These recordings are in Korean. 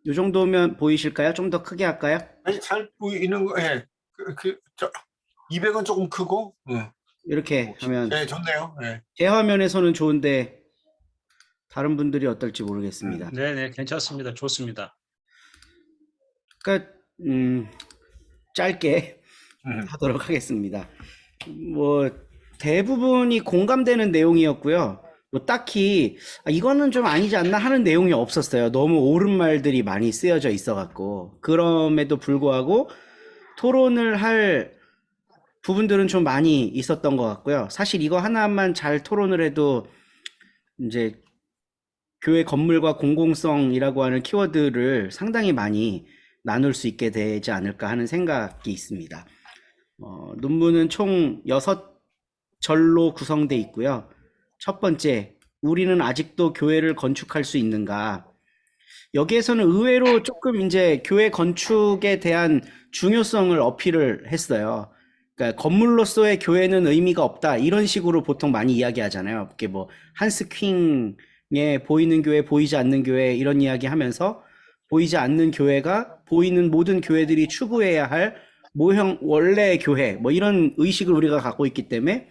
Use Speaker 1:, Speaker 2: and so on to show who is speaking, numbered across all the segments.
Speaker 1: 이 정도면 보이실까요? 좀 더 크게 할까요?
Speaker 2: 아니, 잘 보이는 거, 예. 200은 조금 크고,
Speaker 1: 이렇게 하면
Speaker 2: 예, 좋네요. 예.
Speaker 1: 제 화면에서는 좋은데 다른 분들이 어떨지 모르겠습니다.
Speaker 3: 네네, 괜찮습니다. 좋습니다.
Speaker 1: 그러니까 짧게
Speaker 2: 음,
Speaker 1: 하도록 하겠습니다. 뭐 대부분이 공감되는 내용이었고요. 뭐 딱히 이거는 좀 아니지 않나 하는 내용이 없었어요. 너무 옳은 말들이 많이 쓰여져 있어갖고 그럼에도 불구하고 토론을 할 부분들은 좀 많이 있었던 것 같고요. 사실 이거 하나만 잘 토론을 해도 이제 교회 건물과 공공성이라고 하는 키워드를 상당히 많이 나눌 수 있게 되지 않을까 하는 생각이 있습니다. 논문은 총 6절로 구성되어 있고요. 첫 번째, 우리는 아직도 교회를 건축할 수 있는가? 여기에서는 의외로 조금 이제 교회 건축에 대한 중요성을 어필을 했어요. 그러니까 건물로서의 교회는 의미가 없다. 이런 식으로 보통 많이 이야기하잖아요. 이게 뭐 한스 킹의 보이는 교회, 보이지 않는 교회 이런 이야기 하면서 보이지 않는 교회가 보이는 모든 교회들이 추구해야 할 모형 원래의 교회 뭐 이런 의식을 우리가 갖고 있기 때문에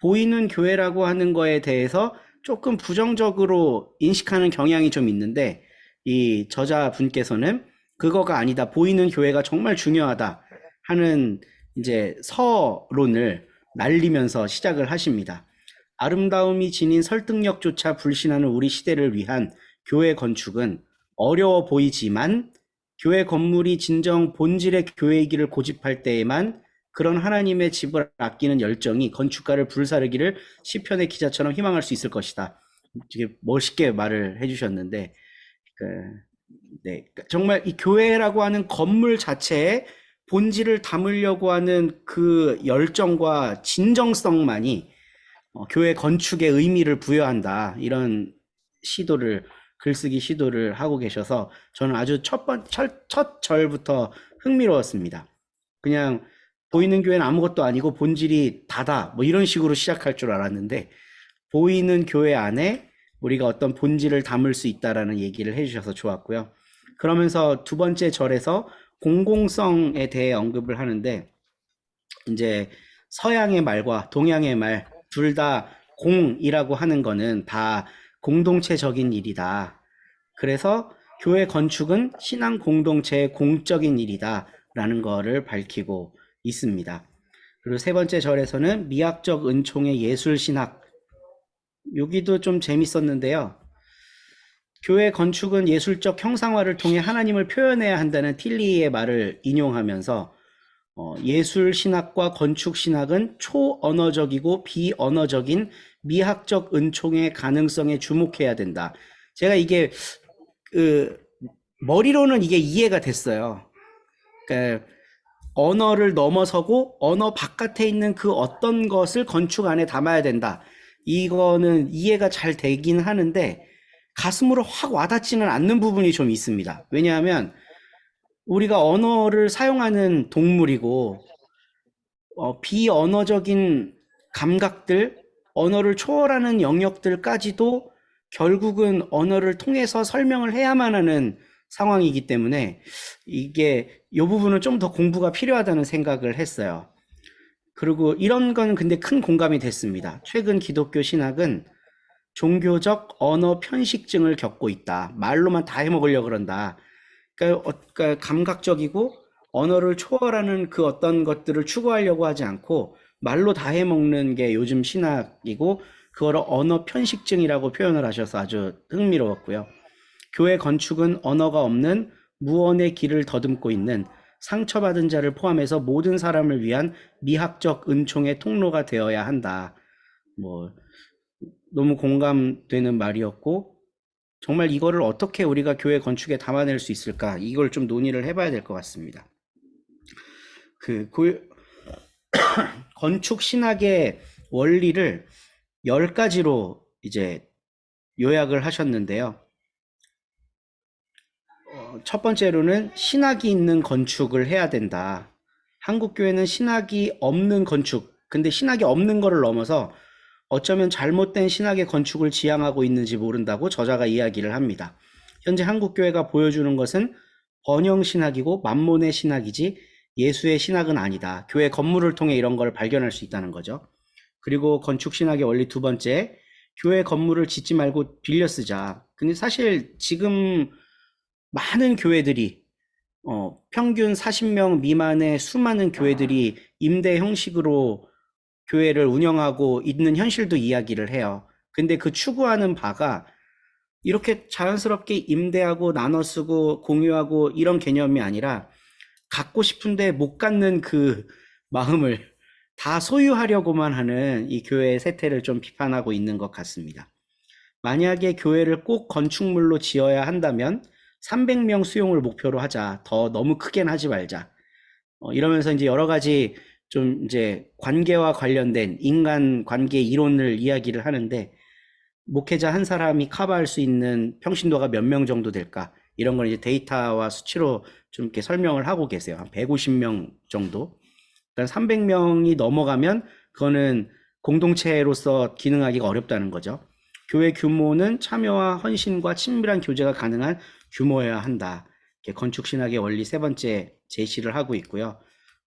Speaker 1: 보이는 교회라고 하는 거에 대해서 조금 부정적으로 인식하는 경향이 좀 있는데 이 저자분께서는 그거가 아니다. 보이는 교회가 정말 중요하다 하는 이제 서론을 날리면서 시작을 하십니다. 아름다움이 지닌 설득력조차 불신하는 우리 시대를 위한 교회 건축은 어려워 보이지만 교회 건물이 진정 본질의 교회이기를 고집할 때에만 그런 하나님의 집을 아끼는 열정이 건축가를 불사르기를 시편의 기자처럼 희망할 수 있을 것이다. 되게 멋있게 말을 해주셨는데 네, 정말 이 교회라고 하는 건물 자체에 본질을 담으려고 하는 그 열정과 진정성만이 교회 건축의 의미를 부여한다. 이런 글쓰기 시도를 하고 계셔서 저는 아주 첫 절부터 흥미로웠습니다. 그냥 보이는 교회는 아무것도 아니고 본질이 다다. 뭐 이런 식으로 시작할 줄 알았는데 보이는 교회 안에 우리가 어떤 본질을 담을 수 있다라는 얘기를 해주셔서 좋았고요. 그러면서 두 번째 절에서 공공성에 대해 언급을 하는데 이제 서양의 말과 동양의 말 둘 다 공이라고 하는 거는 다 공동체적인 일이다. 그래서 교회 건축은 신앙 공동체의 공적인 일이다 라는 거를 밝히고 있습니다. 그리고 세 번째 절에서는 미학적 은총의 예술신학, 여기도 좀 재밌었는데요. 교회 건축은 예술적 형상화를 통해 하나님을 표현해야 한다는 틸리의 말을 인용하면서 예술 신학과 건축 신학은 초언어적이고 비언어적인 미학적 은총의 가능성에 주목해야 된다. 제가 이게 머리로는 이게 이해가 됐어요. 그러니까 언어를 넘어서고 언어 바깥에 있는 그 어떤 것을 건축 안에 담아야 된다. 이거는 이해가 잘 되긴 하는데 가슴으로 확 와닿지는 않는 부분이 좀 있습니다. 왜냐하면 우리가 언어를 사용하는 동물이고 비언어적인 감각들, 언어를 초월하는 영역들까지도 결국은 언어를 통해서 설명을 해야만 하는 상황이기 때문에 이게 이 부분은 좀 더 공부가 필요하다는 생각을 했어요. 그리고 이런 건 근데 큰 공감이 됐습니다. 최근 기독교 신학은 종교적 언어 편식증을 겪고 있다. 말로만 다 해먹으려고 그런다. 그러니까 감각적이고 언어를 초월하는 그 어떤 것들을 추구하려고 하지 않고 말로 다 해먹는 게 요즘 신학이고 그거를 언어 편식증이라고 표현을 하셔서 아주 흥미로웠고요. 교회 건축은 언어가 없는 무언의 길을 더듬고 있는 상처받은 자를 포함해서 모든 사람을 위한 미학적 은총의 통로가 되어야 한다. 뭐 너무 공감되는 말이었고 정말 이거를 어떻게 우리가 교회 건축에 담아낼 수 있을까 이걸 좀 논의를 해봐야 될 것 같습니다. 건축 신학의 원리를 10가지로 이제 요약을 하셨는데요. 첫 번째로는 신학이 있는 건축을 해야 된다. 한국 교회는 신학이 없는 건축, 근데 신학이 없는 거를 넘어서 어쩌면 잘못된 신학의 건축을 지향하고 있는지 모른다고 저자가 이야기를 합니다. 현재 한국교회가 보여주는 것은 번영 신학이고 만몬의 신학이지 예수의 신학은 아니다. 교회 건물을 통해 이런 걸 발견할 수 있다는 거죠. 그리고 건축 신학의 원리 두 번째, 교회 건물을 짓지 말고 빌려 쓰자. 근데 사실 지금 많은 교회들이 평균 40명 미만의 수많은 교회들이 임대 형식으로 교회를 운영하고 있는 현실도 이야기를 해요. 근데 그 추구하는 바가 이렇게 자연스럽게 임대하고 나눠 쓰고 공유하고 이런 개념이 아니라 갖고 싶은데 못 갖는 그 마음을 다 소유하려고만 하는 이 교회의 세태를 좀 비판하고 있는 것 같습니다. 만약에 교회를 꼭 건축물로 지어야 한다면 300명 수용을 목표로 하자. 더 너무 크게는 하지 말자. 이러면서 이제 여러 가지 좀 이제 관계와 관련된 인간 관계 이론을 이야기를 하는데, 목회자 한 사람이 커버할 수 있는 평신도가 몇 명 정도 될까? 이런 걸 이제 데이터와 수치로 좀 이렇게 설명을 하고 계세요. 한 150명 정도. 그러니까 300명이 넘어가면 그거는 공동체로서 기능하기가 어렵다는 거죠. 교회 규모는 참여와 헌신과 친밀한 교제가 가능한 규모여야 한다. 이렇게 건축 신학의 원리 세 번째 제시를 하고 있고요.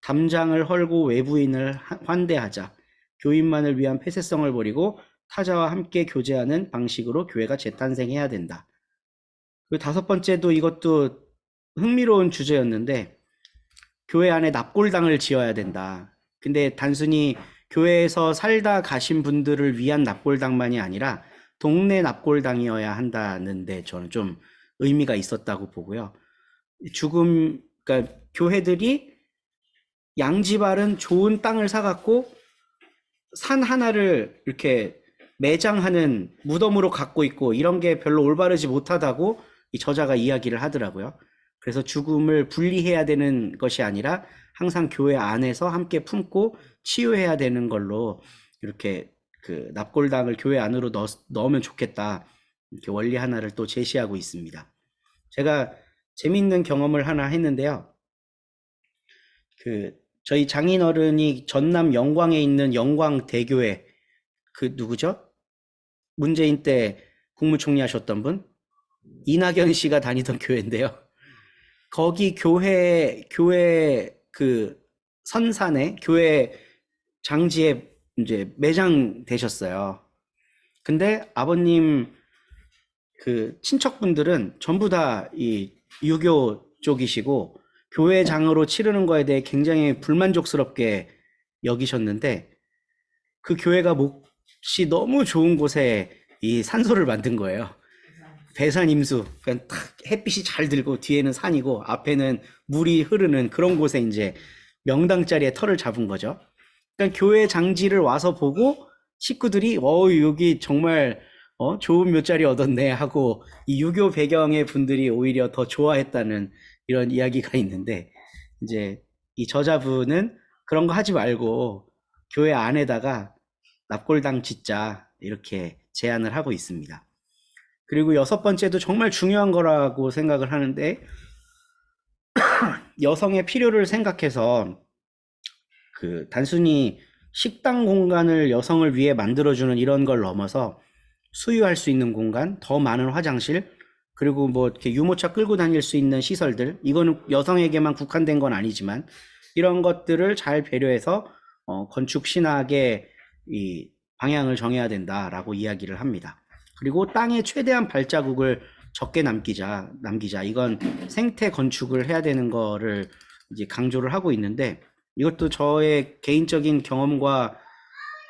Speaker 1: 담장을 헐고 외부인을 환대하자. 교인만을 위한 폐쇄성을 버리고 타자와 함께 교제하는 방식으로 교회가 재탄생해야 된다. 그 다섯 번째도 이것도 흥미로운 주제였는데, 교회 안에 납골당을 지어야 된다. 근데 단순히 교회에서 살다 가신 분들을 위한 납골당만이 아니라 동네 납골당이어야 한다는데 저는 좀 의미가 있었다고 보고요. 그러니까 교회들이 양지바른 좋은 땅을 사갖고 산 하나를 이렇게 매장하는 무덤으로 갖고 있고 이런 게 별로 올바르지 못하다고 이 저자가 이야기를 하더라고요. 그래서 죽음을 분리해야 되는 것이 아니라 항상 교회 안에서 함께 품고 치유해야 되는 걸로 이렇게 그 납골당을 교회 안으로 넣으면 좋겠다. 이렇게 원리 하나를 또 제시하고 있습니다. 제가 재밌는 경험을 하나 했는데요. 저희 장인어른이 전남 영광에 있는 영광대교회, 그 누구죠? 문재인 때 국무총리 하셨던 분? 이낙연 씨가 다니던 교회인데요. 거기 교회 그 선산에 교회 장지에 이제 매장 되셨어요. 근데 아버님 그 친척분들은 전부 다 이 유교 쪽이시고 교회장으로 치르는 거에 대해 굉장히 불만족스럽게 여기셨는데, 그 교회가 몫이 너무 좋은 곳에 이 산소를 만든 거예요. 배산 임수. 그러니까 탁 햇빛이 잘 들고 뒤에는 산이고 앞에는 물이 흐르는 그런 곳에 이제 명당 자리에 터를 잡은 거죠. 그러니까 교회 장지를 와서 보고 식구들이 여기 정말 좋은 묘자리 얻었네 하고 이 유교 배경의 분들이 오히려 더 좋아했다는 이런 이야기가 있는데, 이제 이 저자분은 그런 거 하지 말고 교회 안에다가 납골당 짓자 이렇게 제안을 하고 있습니다. 그리고 여섯 번째도 정말 중요한 거라고 생각을 하는데, 여성의 필요를 생각해서 그 단순히 식당 공간을 여성을 위해 만들어주는 이런 걸 넘어서 수유할 수 있는 공간, 더 많은 화장실, 그리고 뭐 이렇게 유모차 끌고 다닐 수 있는 시설들, 이거는 여성에게만 국한된 건 아니지만 이런 것들을 잘 배려해서 건축 신학의 이 방향을 정해야 된다라고 이야기를 합니다. 그리고 땅에 최대한 발자국을 적게 남기자. 이건 생태 건축을 해야 되는 거를 이제 강조를 하고 있는데, 이것도 저의 개인적인 경험과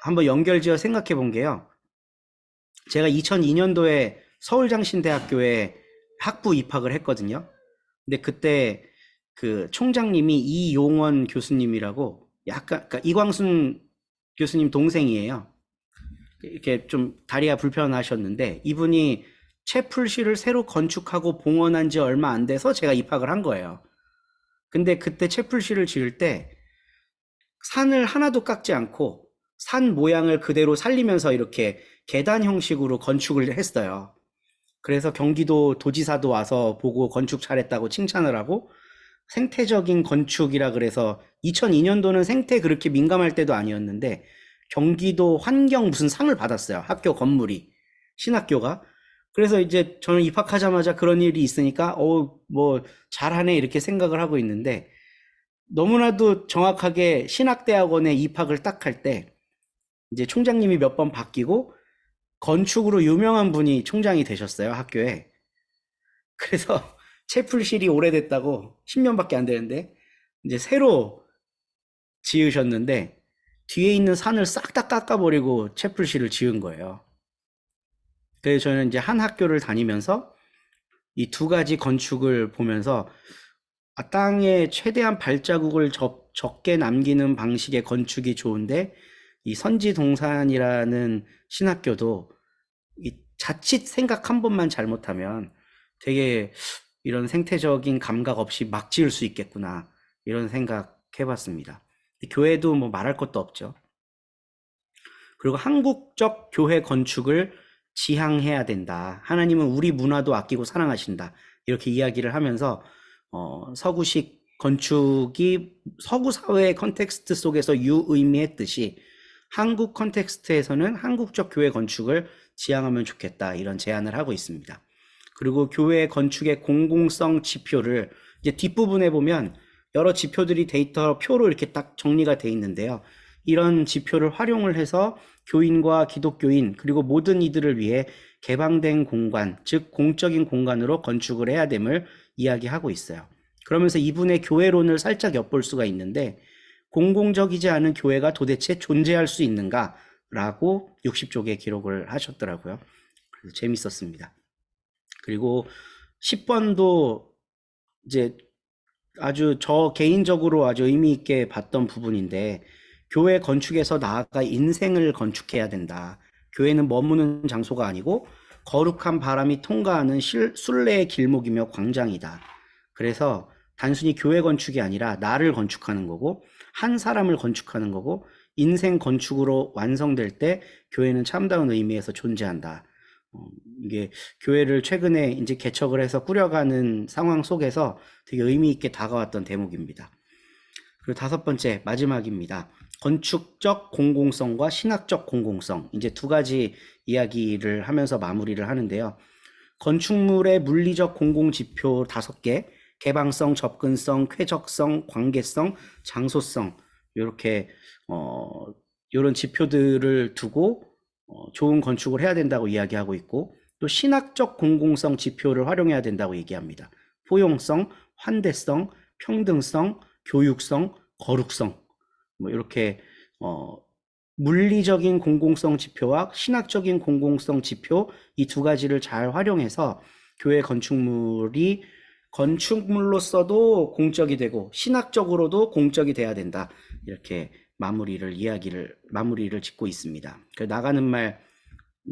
Speaker 1: 한번 연결지어 생각해 본 게요. 제가 2002년도에 서울장신대학교에 학부 입학을 했거든요. 근데 그때 그 총장님이 이용원 교수님이라고, 약간 그러니까 이광순 교수님 동생이에요. 이렇게 좀 다리가 불편하셨는데 이분이 채플실을 새로 건축하고 봉헌한 지 얼마 안 돼서 제가 입학을 한 거예요. 근데 그때 채플실을 지을 때 산을 하나도 깎지 않고 산 모양을 그대로 살리면서 이렇게 계단 형식으로 건축을 했어요. 그래서 경기도 도지사도 와서 보고 건축 잘했다고 칭찬을 하고, 생태적인 건축이라 그래서 2002년도는 생태 그렇게 민감할 때도 아니었는데 경기도 환경 무슨 상을 받았어요. 학교 건물이. 신학교가. 그래서 이제 저는 입학하자마자 그런 일이 있으니까, 뭐, 잘하네, 이렇게 생각을 하고 있는데, 너무나도 정확하게 신학대학원에 입학을 딱 할 때, 이제 총장님이 몇 번 바뀌고, 건축으로 유명한 분이 총장이 되셨어요, 학교에. 그래서 채플실이 오래됐다고 10년밖에 안 되는데 이제 새로 지으셨는데 뒤에 있는 산을 싹 다 깎아버리고 채플실을 지은 거예요. 그래서 저는 이제 한 학교를 다니면서 이 두 가지 건축을 보면서 땅에 최대한 발자국을 적게 남기는 방식의 건축이 좋은데 이 선지동산이라는 신학교도 이 자칫 생각 한 번만 잘못하면 되게 이런 생태적인 감각 없이 막 지을 수 있겠구나 이런 생각 해봤습니다. 교회도 뭐 말할 것도 없죠. 그리고 한국적 교회 건축을 지향해야 된다. 하나님은 우리 문화도 아끼고 사랑하신다. 이렇게 이야기를 하면서 서구식 건축이 서구 사회의 컨텍스트 속에서 유의미했듯이 한국 컨텍스트에서는 한국적 교회 건축을 지향하면 좋겠다. 이런 제안을 하고 있습니다. 그리고 교회 건축의 공공성 지표를 이제 뒷부분에 보면 여러 지표들이 데이터 표로 이렇게 딱 정리가 돼 있는데요. 이런 지표를 활용을 해서 교인과 기독교인 그리고 모든 이들을 위해 개방된 공간, 즉 공적인 공간으로 건축을 해야 됨을 이야기하고 있어요. 그러면서 이분의 교회론을 살짝 엿볼 수가 있는데 공공적이지 않은 교회가 도대체 존재할 수 있는가? 라고 60쪽에 기록을 하셨더라고요. 그래서 재밌었습니다. 그리고 10번도 이제 아주 저 개인적으로 아주 의미 있게 봤던 부분인데 교회 건축에서 나아가 인생을 건축해야 된다. 교회는 머무는 장소가 아니고 거룩한 바람이 통과하는 순례의 길목이며 광장이다. 그래서 단순히 교회 건축이 아니라 나를 건축하는 거고 한 사람을 건축하는 거고 인생 건축으로 완성될 때 교회는 참다운 의미에서 존재한다. 이게 교회를 최근에 이제 개척을 해서 꾸려가는 상황 속에서 되게 의미 있게 다가왔던 대목입니다. 그리고 5번째 마지막입니다. 건축적 공공성과 신학적 공공성. 이제 두 가지 이야기를 하면서 마무리를 하는데요. 건축물의 물리적 공공지표 5개, 개방성, 접근성, 쾌적성, 관계성, 장소성 이렇게 이런 지표들을 두고 좋은 건축을 해야 된다고 이야기하고 있고 또 신학적 공공성 지표를 활용해야 된다고 얘기합니다. 포용성, 환대성, 평등성, 교육성, 거룩성 뭐 이렇게 물리적인 공공성 지표와 신학적인 공공성 지표 이 두 가지를 잘 활용해서 교회 건축물이 건축물로서도 공적이 되고 신학적으로도 공적이 돼야 된다. 이렇게 마무리를 짓고 있습니다. 그 나가는 말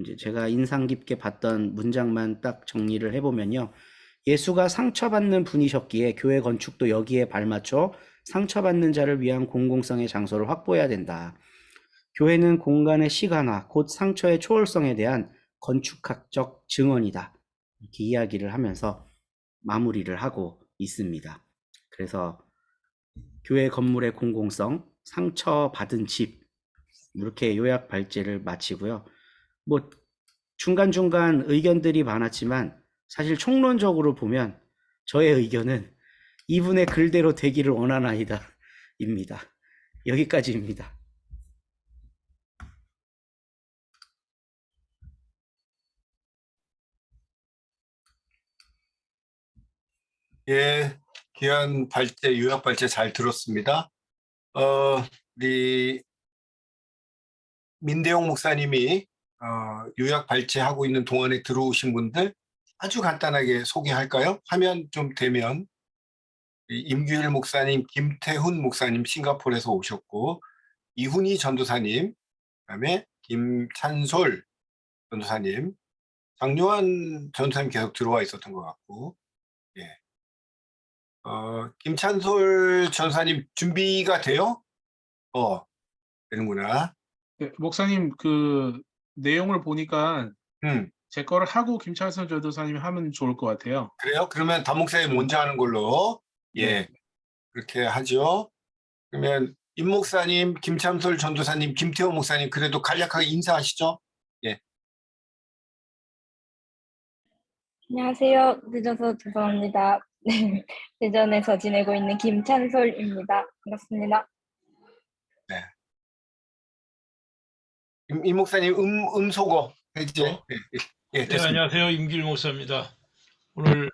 Speaker 1: 이제 제가 인상 깊게 봤던 문장만 딱 정리를 해보면요. 예수가 상처받는 분이셨기에 교회 건축도 여기에 발맞춰 상처받는 자를 위한 공공성의 장소를 확보해야 된다. 교회는 공간의 시간화, 곧 상처의 초월성에 대한 건축학적 증언이다. 이렇게 이야기를 하면서 마무리를 하고 있습니다. 그래서 교회 건물의 공공성, 상처받은 집 이렇게 요약 발제를 마치고요. 뭐 중간중간 의견들이 많았지만 사실 총론적으로 보면 저의 의견은 이분의 글대로 되기를 원하나이다 입니다. 여기까지입니다.
Speaker 2: 예, 귀한 발제, 요약 발제 잘 들었습니다. 우리 민대용 목사님이 요약 발제하고 있는 동안에 들어오신 분들 아주 간단하게 소개할까요? 화면 좀 되면 임규일 목사님, 김태훈 목사님 싱가포르에서 오셨고 이훈희 전도사님, 그다음에 김찬솔 전도사님, 장요한 전도사님 계속 들어와 있었던 것 같고 예. 김찬솔 전사님 준비가 돼요? 되는구나.
Speaker 4: 네, 목사님 그 내용을 보니까 제 거를 하고 김찬선 전도사님이 하면 좋을 것 같아요.
Speaker 2: 그래요? 그러면 담 목사님 먼저 하는 걸로 예
Speaker 4: 네.
Speaker 2: 그렇게 하죠. 그러면 임 목사님, 김참솔 전도사님, 김태호 목사님 그래도 간략하게 인사하시죠. 예.
Speaker 5: 안녕하세요. 늦어서 죄송합니다. 네, 대전에서 지내고 있는 김찬솔입니다. 반갑습니다.
Speaker 2: 네. 임 목사님 음소거 해제. 예, 예,
Speaker 6: 네,
Speaker 2: 됐습니다.
Speaker 6: 안녕하세요. 임길 목사입니다. 오늘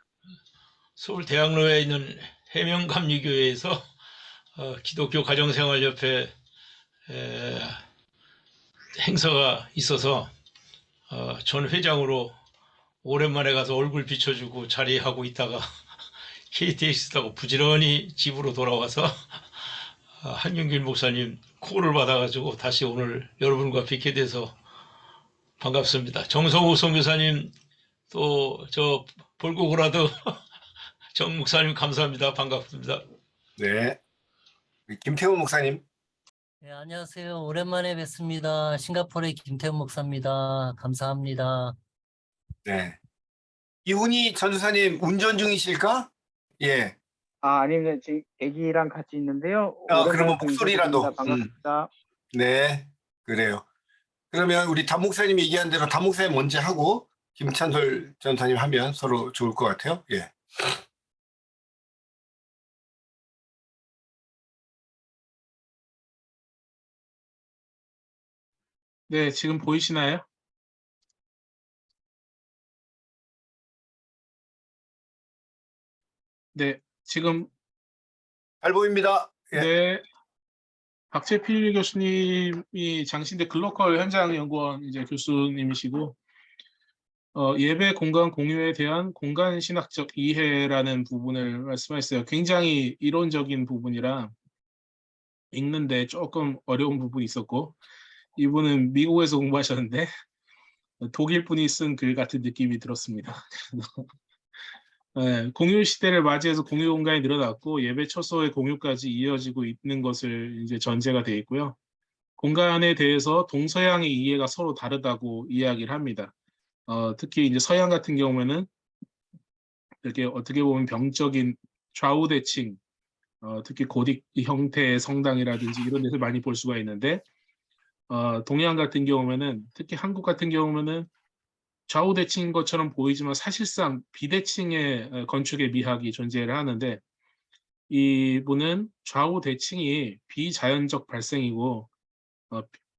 Speaker 6: 서울 대학로에 있는 해명감리교회에서 기독교 가정생활협회 행사가 있어서 전 회장으로 오랜만에 가서 얼굴 비춰주고 자리하고 있다가 KTX 타고 부지런히 집으로 돌아와서 한윤길 목사님 콜을 받아가지고 다시 오늘 여러분과 뵙게 돼서 반갑습니다. 정성호 선교사님 또 저 볼고고라도 정 목사님 감사합니다. 반갑습니다.
Speaker 2: 네. 김태호 목사님.
Speaker 7: 네, 안녕하세요. 오랜만에 뵙습니다. 싱가포르의 김태훈 목사입니다. 감사합니다.
Speaker 2: 네. 이훈희 전도사님 운전 중이실까? 예.
Speaker 8: 아닙니다. 지금 애기랑 같이 있는데요.
Speaker 2: 그러면
Speaker 8: 오랜만에
Speaker 2: 목소리라도.
Speaker 8: 뵙습니다. 반갑습니다.
Speaker 2: 네. 그래요. 그러면 우리 담 목사님 얘기한 대로 담 목사님 먼저 하고 김찬솔 전도사님 하면 서로 좋을 것 같아요. 예.
Speaker 4: 네, 지금 보이시나요? 네, 지금
Speaker 2: 잘 보입니다. 예.
Speaker 4: 네, 박재필 교수님이 장신대 글로컬 현장 연구원 이제 교수님이시고 예배 공간 공유에 대한 공간 신학적 이해라는 부분을 말씀하셨어요. 굉장히 이론적인 부분이라 읽는데 조금 어려운 부분이 있었고 이분은 미국에서 공부하셨는데 독일 분이 쓴 글 같은 느낌이 들었습니다. 네, 공유 시대를 맞이해서 공유 공간이 늘어났고 예배 처소의 공유까지 이어지고 있는 것을 이제 전제가 되어 있고요. 공간에 대해서 동서양의 이해가 서로 다르다고 이야기를 합니다. 특히 이제 서양 같은 경우에는 이렇게 어떻게 보면 병적인 좌우대칭, 특히 고딕 형태의 성당이라든지 이런 데서 많이 볼 수가 있는데 동양 같은 경우에는 특히 한국 같은 경우에는 좌우대칭인 것처럼 보이지만 사실상 비대칭의 건축의 미학이 존재를 하는데 이분은 좌우대칭이 비자연적 발생이고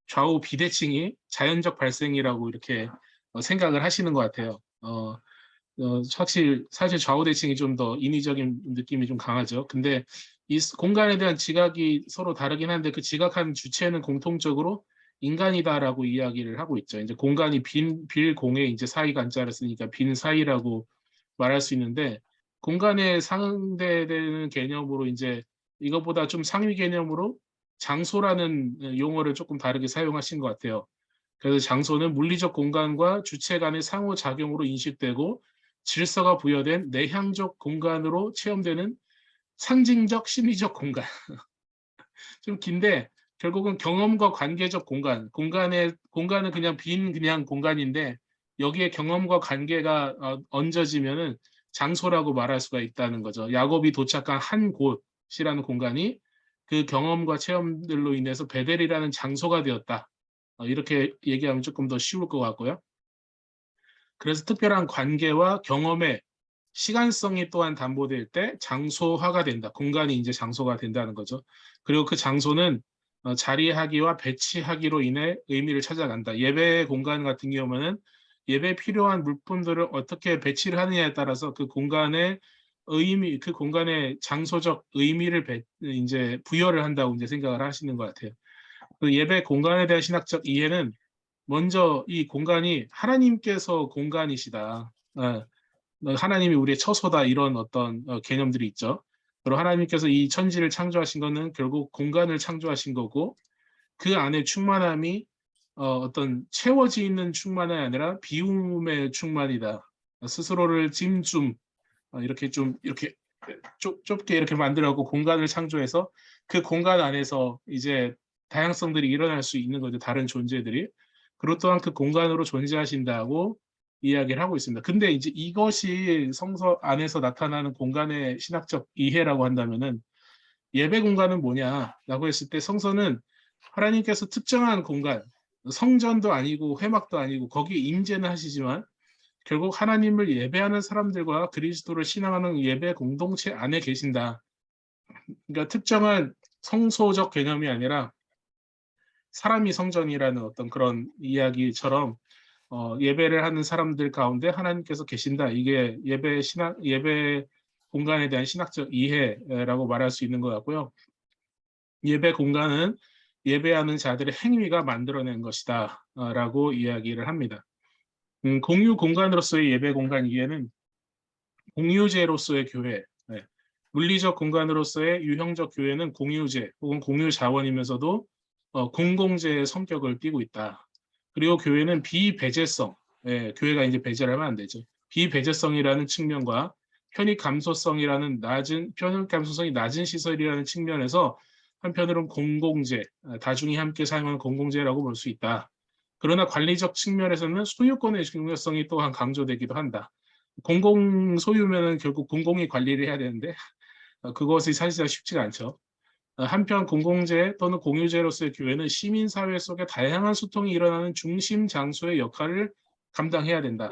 Speaker 4: 좌우 비대칭이 자연적 발생이라고 이렇게 생각을 하시는 것 같아요. 사실 좌우대칭이 좀 더 인위적인 느낌이 좀 강하죠. 근데 이 공간에 대한 지각이 서로 다르긴 한데 그 지각한 주체는 공통적으로 인간이다라고 이야기를 하고 있죠. 이제 공간이 빌공에 이제 사이 간자를 쓰니까 빈 사이라고 말할 수 있는데 공간에 상대되는 개념으로 이제 이것보다 좀 상위 개념으로 장소라는 용어를 조금 다르게 사용하신 것 같아요. 그래서 장소는 물리적 공간과 주체 간의 상호작용으로 인식되고 질서가 부여된 내향적 공간으로 체험되는 상징적 심리적 공간. 좀 긴데 결국은 경험과 관계적 공간은 그냥 그냥 공간인데 여기에 경험과 관계가 얹어지면은 장소라고 말할 수가 있다는 거죠. 야곱이 도착한 한 곳이라는 공간이 그 경험과 체험들로 인해서 베델이라는 장소가 되었다. 이렇게 얘기하면 조금 더 쉬울 것 같고요. 그래서 특별한 관계와 경험의 시간성이 또한 담보될 때 장소화가 된다. 공간이 이제 장소가 된다는 거죠. 그리고 그 장소는 자리하기와 배치하기로 인해 의미를 찾아간다. 예배 공간 같은 경우는 예배에 필요한 물품들을 어떻게 배치를 하느냐에 따라서 그 공간의 의미, 그 공간의 장소적 의미를 이제 부여를 한다고 이제 생각을 하시는 것 같아요. 그 예배 공간에 대한 신학적 이해는 먼저 이 공간이 하나님께서 공간이시다. 하나님이 우리의 처소다 이런 어떤 개념들이 있죠. 그리고 하나님께서 이 천지를 창조하신 것은 결국 공간을 창조하신 거고 그 안에 충만함이 어떤 채워지는 충만이 아니라 비움의 충만이다. 스스로를 이렇게 좁게 이렇게 만들어갖고 공간을 창조해서 그 공간 안에서 이제 다양성들이 일어날 수 있는 거죠. 다른 존재들이. 그리고 또한 그 공간으로 존재하신다고 이야기를 하고 있습니다. 근데 이제 이것이 성서 안에서 나타나는 공간의 신학적 이해라고 한다면은 예배 공간은 뭐냐라고 했을 때 성소는 하나님께서 특정한 공간, 성전도 아니고 회막도 아니고 거기에 임재는 하시지만 결국 하나님을 예배하는 사람들과 그리스도를 신앙하는 예배 공동체 안에 계신다. 그러니까 특정한 성소적 개념이 아니라 사람이 성전이라는 어떤 그런 이야기처럼 예배를 하는 사람들 가운데 하나님께서 계신다. 이게 예배 공간에 대한 신학적 이해라고 말할 수 있는 것 같고요. 예배 공간은 예배하는 자들의 행위가 만들어낸 것이다. 라고 이야기를 합니다. 공유 공간으로서의 예배 공간 이해는 공유제로서의 교회, 네. 물리적 공간으로서의 유형적 교회는 공유제 혹은 공유 자원이면서도 공공재의 성격을 띠고 있다. 그리고 교회는 비배제성, 교회가 이제 배제를 하면 안 되죠. 비배제성이라는 측면과 편익 감소성이 낮은 시설이라는 측면에서 한편으로는 공공재, 다중이 함께 사용하는 공공재라고 볼 수 있다. 그러나 관리적 측면에서는 소유권의 중요성이 또한 강조되기도 한다. 공공 소유면은 결국 공공이 관리를 해야 되는데 그것이 사실상 쉽지가 않죠. 한편 공공재 또는 공유제로서의 교회는 시민사회 속에 다양한 소통이 일어나는 중심 장소의 역할을 감당해야 된다.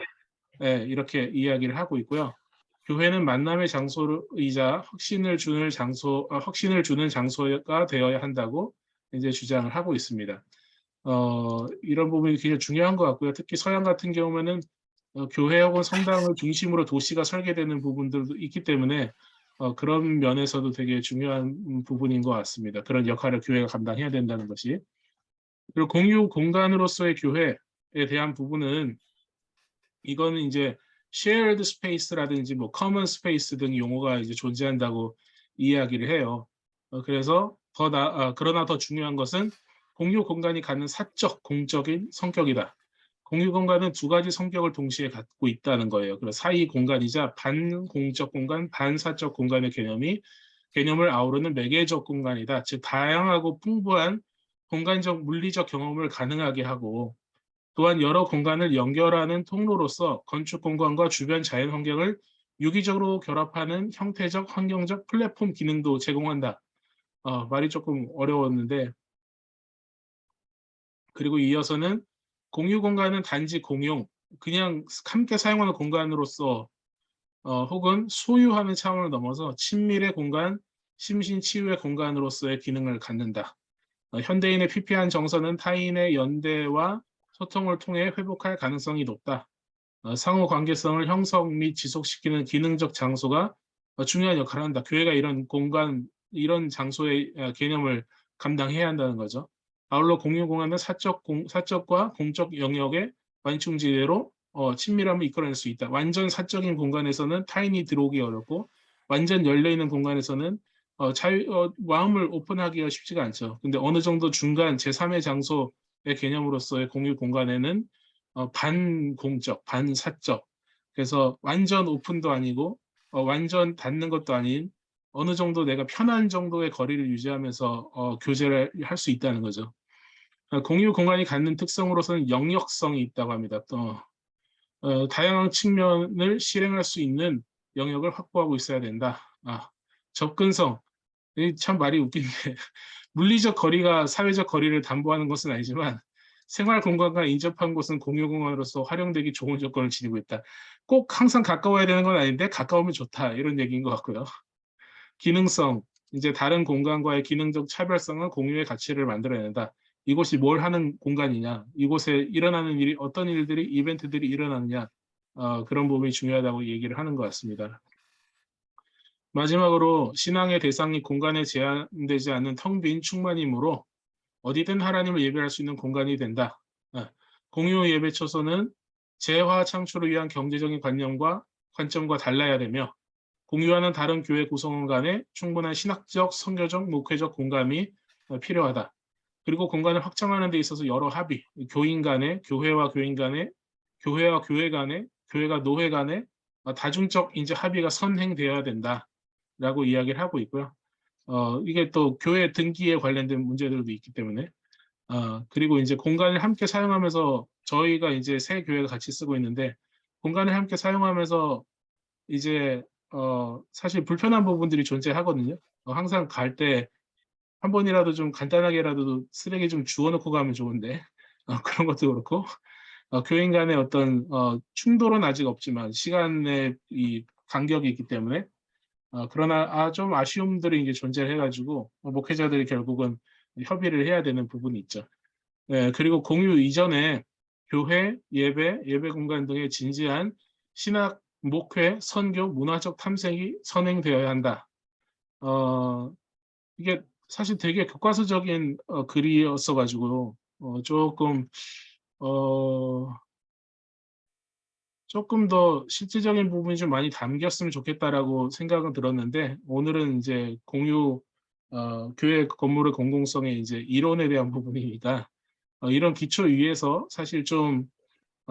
Speaker 4: 이렇게 이야기를 하고 있고요. 교회는 만남의 장소이자 확신을 주는 장소가 되어야 한다고 이제 주장을 하고 있습니다. 이런 부분이 굉장히 중요한 것 같고요. 특히 서양 같은 경우에는 교회 혹은 성당을 중심으로 도시가 설계되는 부분들도 있기 때문에 그런 면에서도 되게 중요한 부분인 것 같습니다. 그런 역할을 교회가 감당해야 된다는 것이. 그리고 공유 공간으로서의 교회에 대한 부분은 이거는 이제 shared space라든지 뭐 common space 등 용어가 이제 존재한다고 이야기를 해요. 그래서 그러나 더 중요한 것은 공유 공간이 갖는 사적, 공적인 성격이다. 공유 공간은 두 가지 성격을 동시에 갖고 있다는 거예요. 그래서 사이 공간이자 반공적 공간, 반사적 공간의 개념을 아우르는 매개적 공간이다. 즉 다양하고 풍부한 공간적 물리적 경험을 가능하게 하고 또한 여러 공간을 연결하는 통로로서 건축 공간과 주변 자연 환경을 유기적으로 결합하는 형태적 환경적 플랫폼 기능도 제공한다. 말이 조금 어려웠는데 그리고 이어서는 공유 공간은 단지 공용, 그냥 함께 사용하는 공간으로서 혹은 소유하는 차원을 넘어서 친밀의 공간, 심신치유의 공간으로서의 기능을 갖는다. 현대인의 피폐한 정서는 타인의 연대와 소통을 통해 회복할 가능성이 높다. 상호 관계성을 형성 및 지속시키는 기능적 장소가 중요한 역할을 한다. 교회가 이런 공간, 이런 장소의 개념을 감당해야 한다는 거죠. 아울러 공유 공간은 사적과 공적 영역의 완충지대로 친밀함을 이끌어낼 수 있다. 완전 사적인 공간에서는 타인이 들어오기 어렵고 완전 열려있는 공간에서는 마음을 오픈하기가 쉽지가 않죠. 근데 어느 정도 중간 제3의 장소의 개념으로서의 공유 공간에는 반공적, 반사적, 그래서 완전 오픈도 아니고 완전 닫는 것도 아닌 어느 정도 내가 편한 정도의 거리를 유지하면서 교제를 할 수 있다는 거죠. 공유 공간이 갖는 특성으로서는 영역성이 있다고 합니다. 또 다양한 측면을 실행할 수 있는 영역을 확보하고 있어야 된다. 접근성, 참 말이 웃긴데 물리적 거리가 사회적 거리를 담보하는 것은 아니지만 생활 공간과 인접한 곳은 공유 공간으로서 활용되기 좋은 조건을 지니고 있다. 꼭 항상 가까워야 되는 건 아닌데 가까우면 좋다 이런 얘기인 것 같고요. 기능성, 이제 다른 공간과의 기능적 차별성은 공유의 가치를 만들어낸다. 이곳이 뭘 하는 공간이냐, 이곳에 일어나는 일이 어떤 일들이 이벤트들이 일어나느냐 그런 부분이 중요하다고 얘기를 하는 것 같습니다. 마지막으로 신앙의 대상이 공간에 제한되지 않는 텅 빈 충만이므로 어디든 하나님을 예배할 수 있는 공간이 된다. 공유 예배 처소는 재화 창출을 위한 경제적인 관점과 달라야 되며 공유하는 다른 교회 구성원 간에 충분한 신학적, 선교적, 목회적 공감이 필요하다. 그리고 공간을 확장하는 데 있어서 여러 합의, 교인 간에, 교회와 교인 간에, 교회와 교회 간에, 교회가 노회 간에 다중적 이제 합의가 선행되어야 된다라고 이야기를 하고 있고요. 이게 또 교회 등기에 관련된 문제들도 있기 때문에 그리고 이제 공간을 함께 사용하면서 저희가 이제 새 교회가 같이 쓰고 있는데 공간을 함께 사용하면서 이제 사실 불편한 부분들이 존재하거든요. 항상 갈 때 한 번이라도 좀 간단하게라도 쓰레기 좀 주워놓고 가면 좋은데 그런 것도 그렇고 교인 간의 어떤 충돌은 아직 없지만 시간의 이 간격이 있기 때문에 그러나 좀 아쉬움들이 이제 존재해가지고 목회자들이 결국은 협의를 해야 되는 부분이 있죠. 네, 그리고 공유 이전에 교회, 예배 공간 등의 진지한 신학, 목회, 선교, 문화적 탐색이 선행되어야 한다. 이게 사실 되게 교과서적인 글이었어가지고 조금 조금 더 실질적인 부분이 좀 많이 담겼으면 좋겠다라고 생각은 들었는데 오늘은 이제 교회 건물의 공공성의 이제 이론에 대한 부분이니까 이런 기초 위에서 사실 좀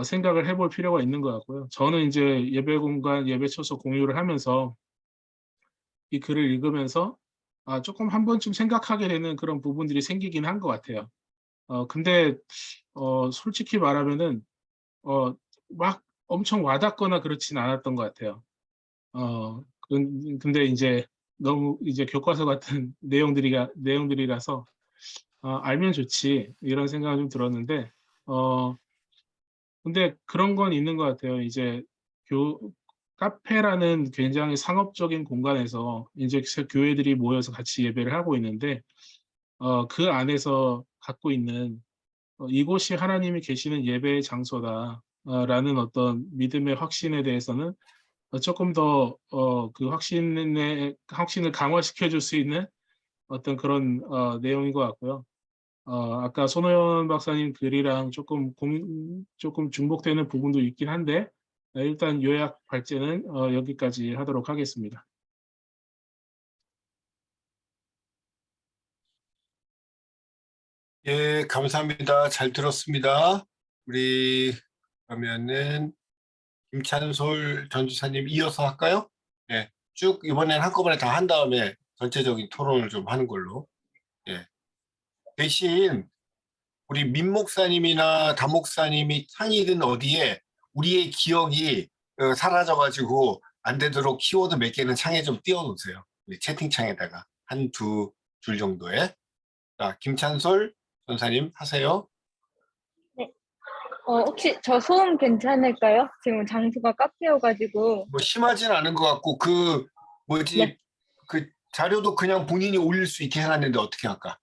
Speaker 4: 생각을 해볼 필요가 있는 것 같고요. 저는 이제 예배 공간, 예배 처소 공유를 하면서 이 글을 읽으면서 조금 한 번쯤 생각하게 되는 그런 부분들이 생기긴 한 것 같아요. 근데 솔직히 말하면은 막 엄청 와닿거나 그렇진 않았던 것 같아요. 근데 이제 너무 이제 교과서 같은 내용들이라서 알면 좋지 이런 생각이 좀 들었는데 근데 그런 건 있는 것 같아요. 이제 카페라는 굉장히 상업적인 공간에서 이제 교회들이 모여서 같이 예배를 하고 있는데 그 안에서 갖고 있는 이곳이 하나님이 계시는 예배의 장소다. 라는 어떤 믿음의 확신에 대해서는 조금 더 그 확신을 강화시켜 줄 수 있는 어떤 그런 내용인 것 같고요. 아까 손호연 박사님 글이랑 조금 중복되는 부분도 있긴 한데 일단 요약 발제는 여기까지 하도록 하겠습니다.
Speaker 2: 예, 감사합니다. 잘 들었습니다. 우리 그러면은 김찬솔 전지사님 이어서 할까요? 예, 쭉 이번엔 한꺼번에 다 한 다음에 전체적인 토론을 좀 하는 걸로. 예. 대신 우리 민 목사님이나 담 목사님이 창이든 어디에 우리의 기억이 사라져가지고 안 되도록 키워드 몇 개는 창에 좀 띄워놓으세요. 우리 채팅창에다가 한 두 줄 정도에. 자, 김찬솔 전사님 하세요.
Speaker 5: 네. 혹시 저 소음 괜찮을까요? 지금 장소가 카페여가지고.
Speaker 2: 뭐 심하진 않은 것 같고 그 뭐지
Speaker 5: 네.
Speaker 2: 그 자료도 그냥 본인이 올릴 수 있게 해놨는데 어떻게 할까?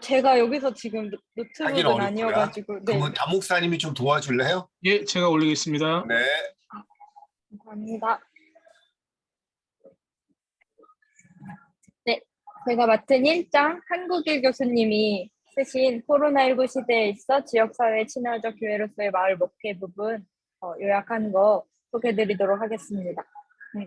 Speaker 5: 제가 여기서 지금
Speaker 2: 하긴
Speaker 5: 노트북은
Speaker 2: 어렵구나.
Speaker 5: 아니어가지고. 네.
Speaker 2: 그러면 담 목사님이 좀 도와줄래요?
Speaker 4: 예, 제가 올리겠습니다.
Speaker 2: 네.
Speaker 5: 감사합니다. 네, 제가 맡은 1장 한국일 교수님이 쓰신 코로나19 시대에 있어 지역사회 친화적 교회로서의 마을 목회 부분 요약한 거 소개해드리도록 하겠습니다.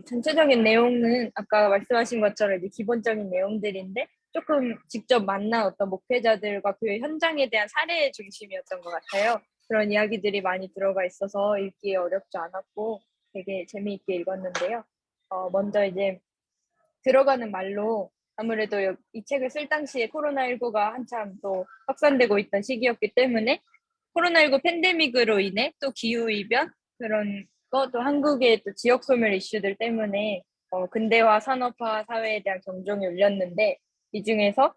Speaker 5: 전체적인 내용은 아까 말씀하신 것처럼 이제 기본적인 내용들인데 조금 직접 만난 어떤 목회자들과 교회 현장에 대한 사례의 중심이었던 것 같아요. 그런 이야기들이 많이 들어가 있어서 읽기 어렵지 않았고 되게 재미있게 읽었는데요. 먼저 이제 들어가는 말로 아무래도 이 책을 쓸 당시에 코로나19가 한참 또 확산되고 있던 시기였기 때문에 코로나19 팬데믹으로 인해 또 기후이변 그런 거 또 한국의 또 지역 소멸 이슈들 때문에 근대화, 산업화 사회에 대한 경종이 울렸는데 이 중에서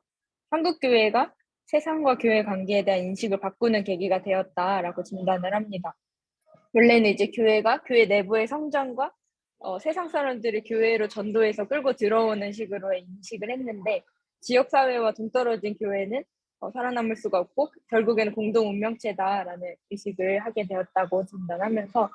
Speaker 5: 한국 교회가 세상과 교회 관계에 대한 인식을 바꾸는 계기가 되었다라고 진단을 합니다. 원래는 이제 교회가 교회 내부의 성장과 세상 사람들을 교회로 전도해서 끌고 들어오는 식으로 인식을 했는데 지역사회와 동떨어진 교회는 살아남을 수가 없고 결국에는 공동 운명체다라는 의식을 하게 되었다고 진단하면서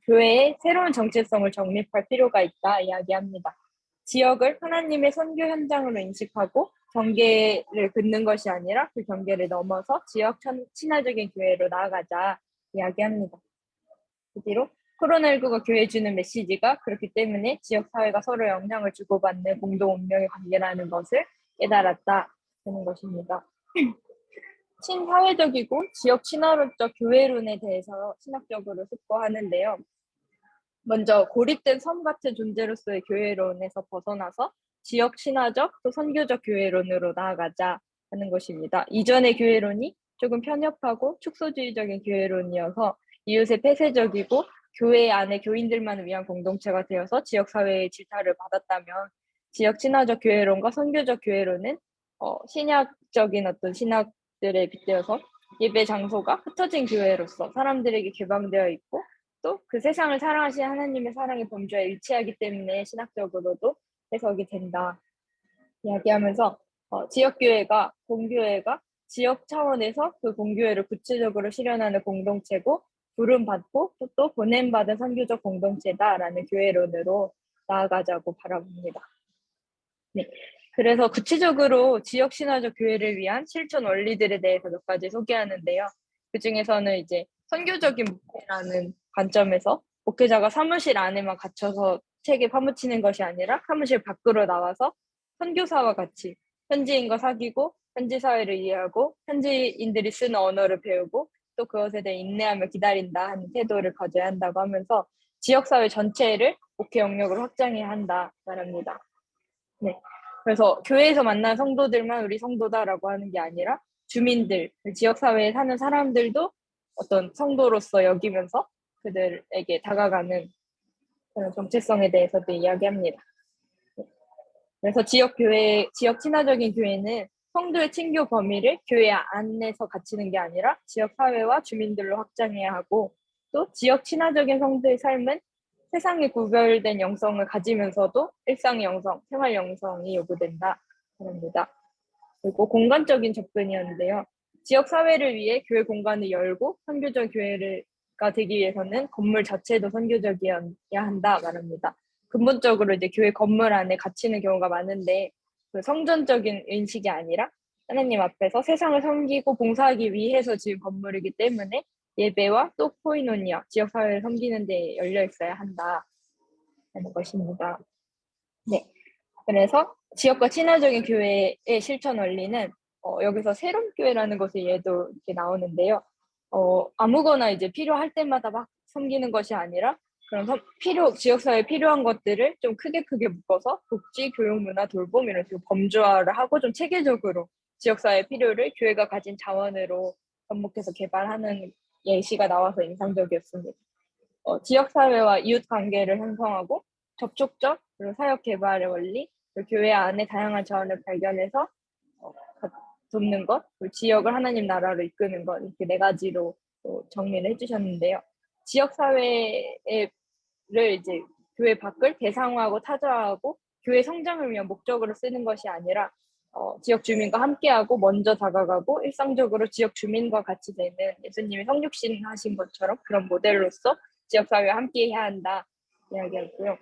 Speaker 5: 교회의 새로운 정체성을 정립할 필요가 있다 이야기합니다. 지역을 하나님의 선교 현장으로 인식하고 경계를 긋는 것이 아니라 그 경계를 넘어서 지역 친화적인 교회로 나아가자 이야기합니다. 그 뒤로 코로나19가 교회에 주는 메시지가 그렇기 때문에 지역사회가 서로 영향을 주고받는 공동 운명의 관계라는 것을 깨달았다는 것입니다. 친사회적이고 지역 친화적 교회론에 대해서 신학적으로 숙고하는데요. 먼저 고립된 섬 같은 존재로서의 교회론에서 벗어나서 지역 친화적 또 선교적 교회론으로 나아가자 하는 것입니다. 이전의 교회론이 조금 편협하고 축소주의적인 교회론이어서 이웃의 폐쇄적이고 교회 안에 교인들만을 위한 공동체가 되어서 지역사회의 질타를 받았다면 지역 친화적 교회론과 선교적 교회론은 신약적인 어떤 신학들에 빗대어서 예배 장소가 흩어진 교회로서 사람들에게 개방되어 있고 또 그 세상을 사랑하시는 하나님의 사랑의 범주와 일치하기 때문에 신학적으로도 해석이 된다 이야기하면서 지역교회가 공교회가 지역 차원에서 그 공교회를 구체적으로 실현하는 공동체고 부름받고 또 보냄받은 선교적 공동체다라는 교회론으로 나아가자고 바라봅니다. 네. 그래서 구체적으로 지역 신화적 교회를 위한 실천 원리들에 대해서 몇 가지 소개하는데요. 그 중에서는 이제 선교적인 목회라는 관점에서 목회자가 사무실 안에만 갇혀서 책에 파묻히는 것이 아니라 사무실 밖으로 나와서 선교사와 같이 현지인과 사귀고 현지 사회를 이해하고 현지인들이 쓰는 언어를 배우고 또 그것에 대해 인내하며 기다린다 하는 태도를 가져야 한다고 하면서 지역사회 전체를 목회 영역으로 확장해야 한다 말합니다. 네. 그래서 교회에서 만난 성도들만 우리 성도다라고 하는 게 아니라 주민들, 지역사회에 사는 사람들도 어떤 성도로서 여기면서 그들에게 다가가는 그런 정체성에 대해서도 이야기합니다. 그래서 지역 친화적인 교회는 성도의 친교 범위를 교회 안에서 갖추는 게 아니라 지역 사회와 주민들로 확장해야 하고 또 지역 친화적인 성도의 삶은 세상에 구별된 영성을 가지면서도 일상의 영성, 생활 영성이 요구된다. 합니다. 그리고 공간적인 접근이었는데요. 지역 사회를 위해 교회 공간을 열고 선교적 교회가 되기 위해서는 건물 자체도 선교적이어야 한다 말합니다. 근본적으로 이제 교회 건물 안에 갇히는 경우가 많은데 그 성전적인 인식이 아니라 하나님 앞에서 세상을 섬기고 봉사하기 위해서 지은 건물이기 때문에 예배와 또 코이노니아, 지역사회를 섬기는 데 열려 있어야 한다 하는 것입니다. 네, 그래서 지역과 친화적인 교회의 실천 원리는 여기서 새로운 교회라는 것이 얘도 이렇게 나오는데요. 아무거나 이제 필요할 때마다 막 섬기는 것이 아니라 그런 지역사회에 필요한 것들을 좀 크게 묶어서 복지, 교육, 문화, 돌봄 이런 식으로 범주화를 하고 좀 체계적으로 지역사회 필요를 교회가 가진 자원으로 접목해서 개발하는 예시가 나와서 인상적이었습니다. 지역사회와 이웃관계를 형성하고 접촉적 그리고 사역 개발의 원리, 그리고 교회 안에 다양한 자원을 발견해서 돕는 것, 그리고 지역을 하나님 나라로 이끄는 것 이렇게 네 가지로 정리를 해주셨는데요. 지역사회를 이제 교회 밖을 대상화하고 타자화하고 교회 성장을 위한 목적으로 쓰는 것이 아니라 지역 주민과 함께하고 먼저 다가가고 일상적으로 지역 주민과 같이 되는 예수님이 성육신 하신 것처럼 그런 모델로서 지역사회와 함께해야 한다 이야기하고요.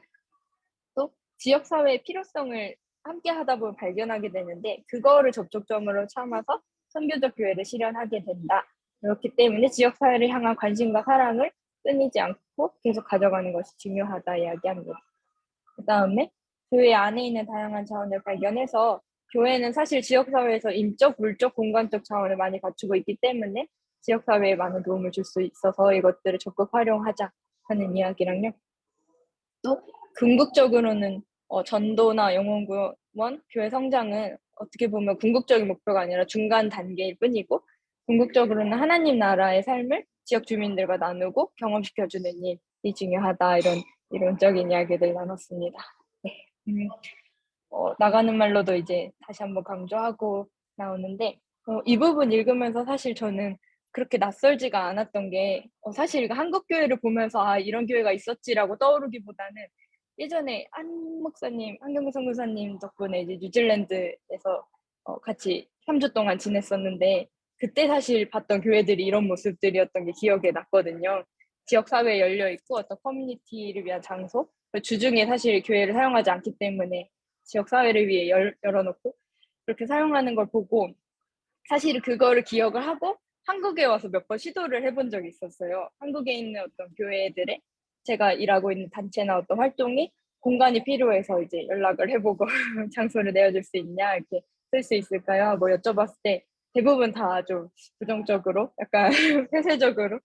Speaker 5: 또 지역사회의 필요성을 함께 하다 보면 발견하게 되는데 그거를 접촉점으로 삼아서 선교적 교회를 실현하게 된다. 그렇기 때문에 지역사회를 향한 관심과 사랑을 끊이지 않고 계속 가져가는 것이 중요하다 이야기합니다. 그 다음에 교회 안에 있는 다양한 자원을 발견해서 교회는 사실 지역사회에서 인적, 물적, 공간적 자원을 많이 갖추고 있기 때문에 지역사회에 많은 도움을 줄 수 있어서 이것들을 적극 활용하자 하는 이야기랑요. 또 궁극적으로는 전도나 영혼구원, 교회 성장은 어떻게 보면 궁극적인 목표가 아니라 중간 단계일 뿐이고 궁극적으로는 하나님 나라의 삶을 지역 주민들과 나누고 경험시켜주는 일이 중요하다 이런 이론적인 이야기를 나눴습니다. 네. 나가는 말로도 이제 다시 한번 강조하고 나오는데 이 부분 읽으면서 사실 저는 그렇게 낯설지가 않았던 게 사실 한국 교회를 보면서 이런 교회가 있었지라고 떠오르기보다는 예전에 한경구 선교사님 덕분에 이제 뉴질랜드에서 같이 3주 동안 지냈었는데 그때 사실 봤던 교회들이 이런 모습들이었던 게 기억에 났거든요. 지역사회에 열려있고 어떤 커뮤니티를 위한 장소, 주중에 사실 교회를 사용하지 않기 때문에 지역사회를 위해 열어놓고 그렇게 사용하는 걸 보고 사실 그거를 기억을 하고 한국에 와서 몇 번 시도를 해본 적이 있었어요. 한국에 있는 어떤 교회들의 제가 일하고 있는 단체나 어떤 활동이 공간이 필요해서 이제 연락을 해보고 장소를 내어줄 수 있냐 이렇게 쓸 수 있을까요? 하고 여쭤봤을 때 대부분 다 좀 부정적으로 약간 폐쇄적으로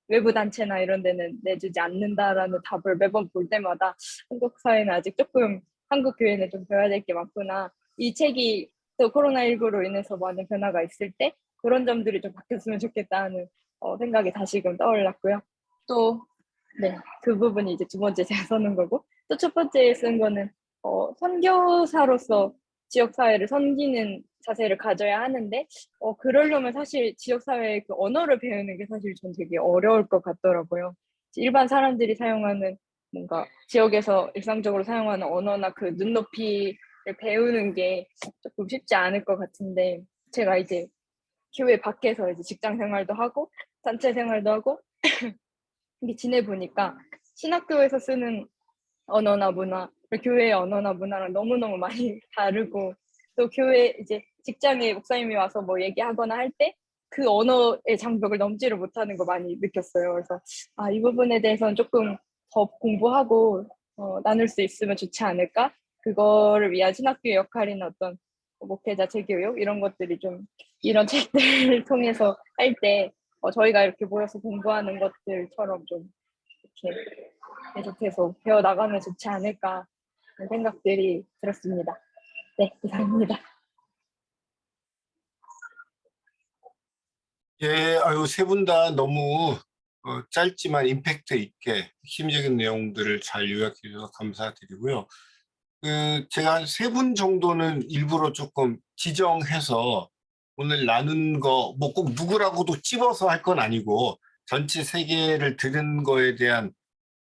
Speaker 5: 외부 단체나 이런 데는 내주지 않는다라는 답을 매번 볼 때마다 한국 사회는 아직 조금 한국 교회는 좀 배워야 될 게 많구나. 이 책이 또 코로나19로 인해서 많은 변화가 있을 때 그런 점들이 좀 바뀌었으면 좋겠다는 생각이 다시금 떠올랐고요. 또 네, 그 부분이 이제 두 번째 제가 써는 거고, 또 첫 번째 쓴 거는 선교사로서 지역사회를 섬기는 자세를 가져야 하는데, 그러려면 사실 지역사회의 그 언어를 배우는 게 사실 전 되게 어려울 것 같더라고요. 일반 사람들이 사용하는 뭔가 지역에서 일상적으로 사용하는 언어나 그 눈높이를 배우는 게 조금 쉽지 않을 것 같은데, 제가 이제 교회 밖에서 이제 직장 생활도 하고 단체 생활도 하고 이렇게 지내보니까 신학교에서 쓰는 언어나 문화, 교회의 언어나 문화랑 너무너무 많이 다르고, 또 교회 이제 직장에 목사님이 와서 뭐 얘기하거나 할 때 그 언어의 장벽을 넘지를 못하는 거 많이 느꼈어요. 그래서 이 부분에 대해서는 조금 더 공부하고 나눌 수 있으면 좋지 않을까? 그거를 위한 신학교의 역할이나 어떤 목회자 재교육 이런 것들이 좀 이런 책들을 통해서 할 때 저희가 이렇게 모여서 공부하는 것들처럼 좀 이렇게 계속해서 배워나가면 좋지 않을까 하는 생각들이 들었습니다. 네, 이상입니다.
Speaker 2: 예, 아유, 세 분 다 너무 짧지만 임팩트 있게 핵심적인 내용들을 잘 요약해 주셔서 감사드리고요. 제가 한 세 분 정도는 일부러 조금 지정해서 오늘 나눈 거, 뭐 꼭 누구라고도 찝어서 할 건 아니고 전체 세계를 들은 거에 대한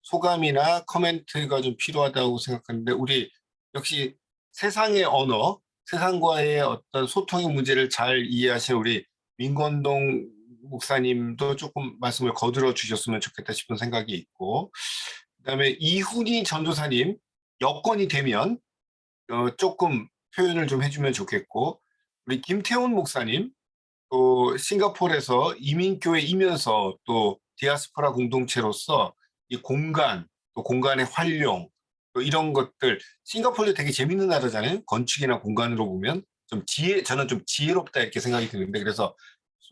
Speaker 2: 소감이나 코멘트가 좀 필요하다고 생각하는데, 우리 역시 세상의 언어, 세상과의 어떤 소통의 문제를 잘 이해하신 우리 민건동 목사님도 조금 말씀을 거들어 주셨으면 좋겠다 싶은 생각이 있고, 그다음에 이훈희 전도사님 여건이 되면 조금 표현을 좀 해주면 좋겠고, 우리 김태훈 목사님 또 싱가포르에서 이민교회이면서 또 디아스포라 공동체로서 이 공간, 또 공간의 활용, 또 이런 것들, 싱가포르도 되게 재밌는 나라잖아요. 건축이나 공간으로 보면 저는 좀 지혜롭다 이렇게 생각이 드는데, 그래서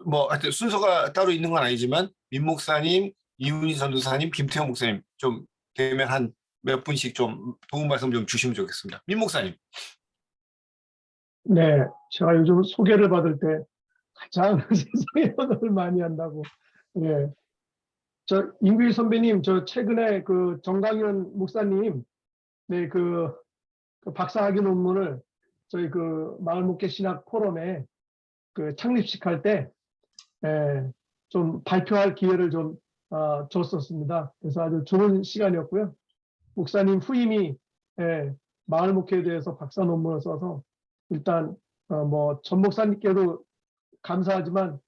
Speaker 2: 뭐 하여튼 순서가 따로 있는 건 아니지만 민 목사님, 이훈희 전도사님, 김태형 목사님 좀 되면 한 몇 분씩 좀 도움 말씀 좀 주시면 좋겠습니다. 민 목사님.
Speaker 9: 네, 제가 요즘 소개를 받을 때 가장 세상의 언어를 많이 한다고. 예. 임규희 선배님, 최근에 그 정강현 목사님, 네, 그 박사학위 논문을 저희 그 마을목회 신학 포럼에 그 창립식 할 때, 좀 발표할 기회를 좀 줬었습니다. 그래서 아주 좋은 시간이었고요. 목사님 후임이 마을목회에 대해서 박사 논문을 써서 일단 뭐 전 목사님께도 감사하지만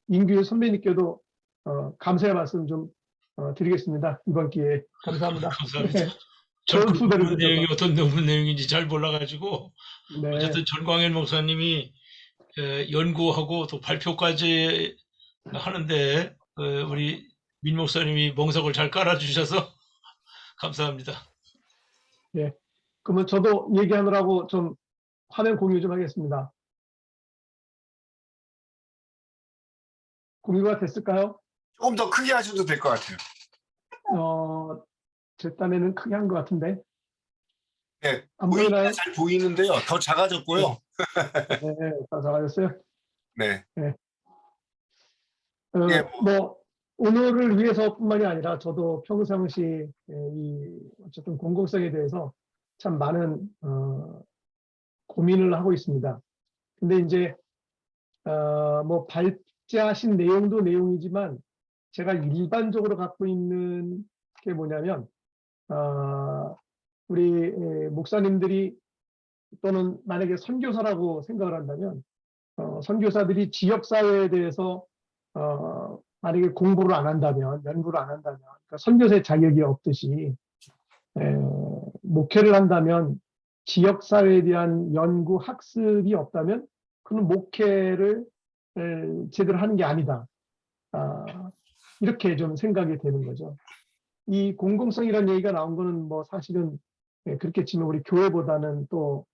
Speaker 9: 임규희 선배님께도 감사의 말씀 좀 드리겠습니다. 이번 기회에 감사합니다.
Speaker 6: 감사합니다.
Speaker 9: 네, 좋은 후배를
Speaker 6: 논문 내용이
Speaker 9: 주셔서.
Speaker 6: 어떤 논문 내용인지 잘 몰라가지고
Speaker 9: 네,
Speaker 6: 어쨌든 전광현 목사님이 연구하고 또 발표까지 하는데 우리 민 목사님이 멍석을 잘 깔아주셔서 감사합니다.
Speaker 9: 네. 그러면 저도 얘기하느라고 좀 화면 공유 좀 하겠습니다. 공유가 됐을까요?
Speaker 2: 조금 더 크게 하셔도 될 것 같아요.
Speaker 9: 제 딴에는 크게 한 것 같은데.
Speaker 2: 네,
Speaker 9: 안 보이나요?
Speaker 2: 잘 보이는데요. 더 작아졌고요.
Speaker 9: 네, 다 작아졌어요.
Speaker 2: 네.
Speaker 9: 네.
Speaker 2: 예,
Speaker 9: 뭐 오늘을 위해서뿐만이 아니라 저도 평상시 이 어쨌든 공공성에 대해서 참 많은 고민을 하고 있습니다. 근데 이제 뭐 발제하신 내용도 내용이지만 제가 일반적으로 갖고 있는 게 뭐냐면 우리 목사님들이 또는 만약에 선교사라고 생각을 한다면 선교사들이 지역사회에 대해서 만약에 공부를 안 한다면, 연구를 안 한다면, 그러니까 선교사의 자격이 없듯이 목회를 한다면 지역사회에 대한 연구, 학습이 없다면 그는 목회를 제대로 하는 게 아니다. 이렇게 좀 생각이 되는 거죠. 이 공공성이라는 얘기가 나온 거는 뭐 사실은 그렇게 치면 우리 교회보다는 또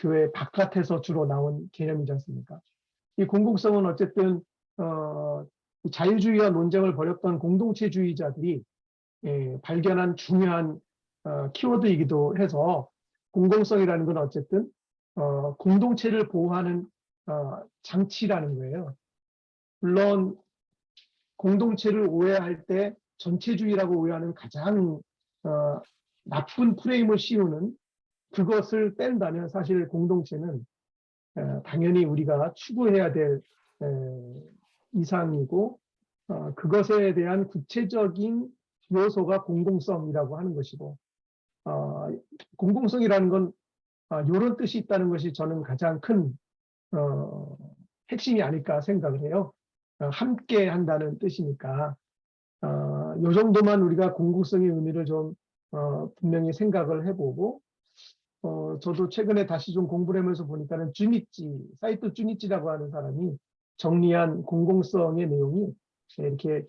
Speaker 9: 교회 바깥에서 주로 나온 개념이지 않습니까? 이 공공성은 어쨌든 자유주의와 논쟁을 벌였던 공동체주의자들이 발견한 중요한 키워드이기도 해서 공공성이라는 건 어쨌든 공동체를 보호하는 장치라는 거예요. 물론 공동체를 오해할 때 전체주의라고 우려하는 가장 나쁜 프레임을 씌우는 그것을 뺀다면 사실 공동체는 당연히 우리가 추구해야 될 이상이고 그것에 대한 구체적인 요소가 공공성이라고 하는 것이고 공공성이라는 건 이런 뜻이 있다는 것이 저는 가장 큰 핵심이 아닐까 생각을 해요. 함께 한다는 뜻이니까 이 정도만 우리가 공공성의 의미를 좀 분명히 생각을 해보고 저도 최근에 다시 좀 공부를 하면서 보니까는 사이토 쭈니찌라고 하는 사람이 정리한 공공성의 내용이 이렇게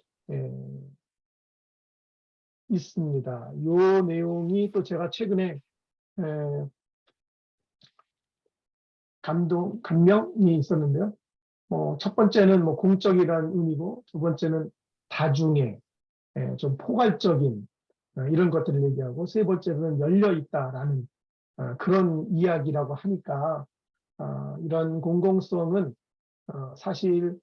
Speaker 9: 있습니다. 이 내용이 또 제가 최근에 감명이 있었는데요. 첫 번째는 뭐 공적이라는 의미고 두 번째는 다중의 좀 포괄적인 이런 것들을 얘기하고 세 번째는 열려 있다라는 그런 이야기라고 하니까 이런 공공성은 사실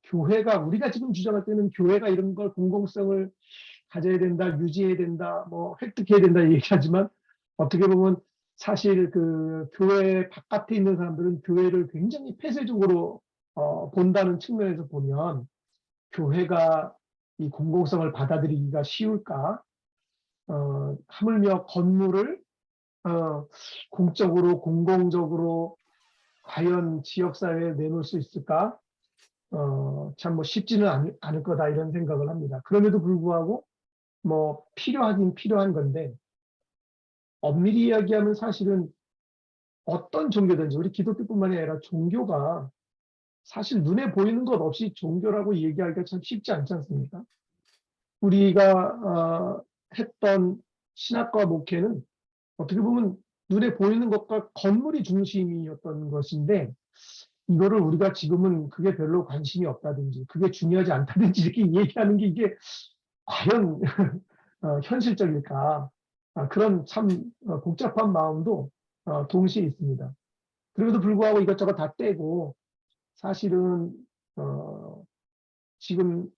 Speaker 9: 교회가 우리가 지금 주장할 때는 교회가 이런 걸 공공성을 가져야 된다, 유지해야 된다, 뭐 획득해야 된다 얘기하지만 어떻게 보면 사실 그 교회 바깥에 있는 사람들은 교회를 굉장히 폐쇄적으로 본다는 측면에서 보면 교회가 이 공공성을 받아들이기가 쉬울까? 하물며 건물을 공적으로 공공적으로 과연 지역사회에 내놓을 수 있을까? 참 뭐 쉽지는 않을 거다 이런 생각을 합니다. 그럼에도 불구하고 뭐 필요하긴 필요한 건데 엄밀히 이야기하면 사실은 어떤 종교든지 우리 기독교뿐만이 아니라 종교가 사실 눈에 보이는 것 없이 종교라고 얘기하기가 참 쉽지 않지 않습니까? 우리가 했던 신학과 목회는 어떻게 보면 눈에 보이는 것과 건물이 중심이었던 것인데 이거를 우리가 지금은 그게 별로 관심이 없다든지 그게 중요하지 않다든지 이렇게 얘기하는 게 이게 과연 현실적일까? 그런 참 복잡한 마음도 동시에 있습니다. 그럼에도 불구하고 이것저것 다 떼고 사실은 지금